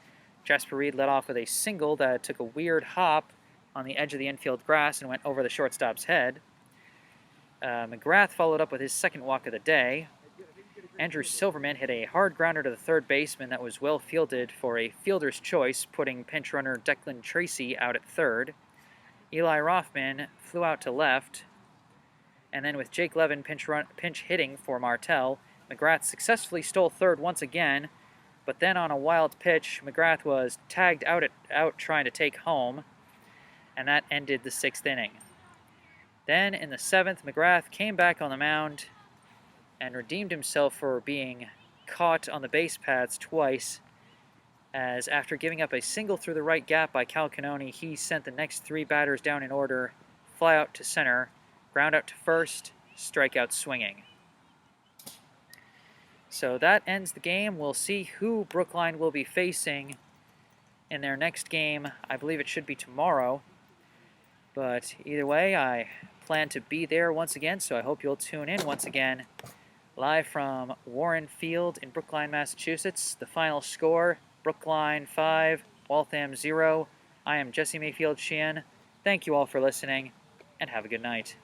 Jasper Reed led off with a single that took a weird hop on the edge of the infield grass and went over the shortstop's head. McGrath followed up with his second walk of the day. Andrew Silverman hit a hard grounder to the third baseman that was well fielded for a fielder's choice, putting pinch runner Declan Tracy out at third. Eli Rothman flew out to left, and then with Jake Levin pinch hitting for Martell, McGrath successfully stole third once again, but then on a wild pitch, McGrath was tagged out trying to take home, and that ended the sixth inning. Then in the seventh, McGrath came back on the mound and redeemed himself for being caught on the base paths twice, as after giving up a single through the right gap by Cal Canoni, he sent the next 3 batters down in order, fly out to center, ground out to first, strikeout swinging. So that ends the game. We'll see who Brookline will be facing in their next game. I believe it should be tomorrow. But either way, I plan to be there once again, so I hope you'll tune in once again. Live from Warren Field in Brookline, Massachusetts. The final score, Brookline 5, Waltham 0. I am Jesse Mayfield-Sheehan. Thank you all for listening, and have a good night.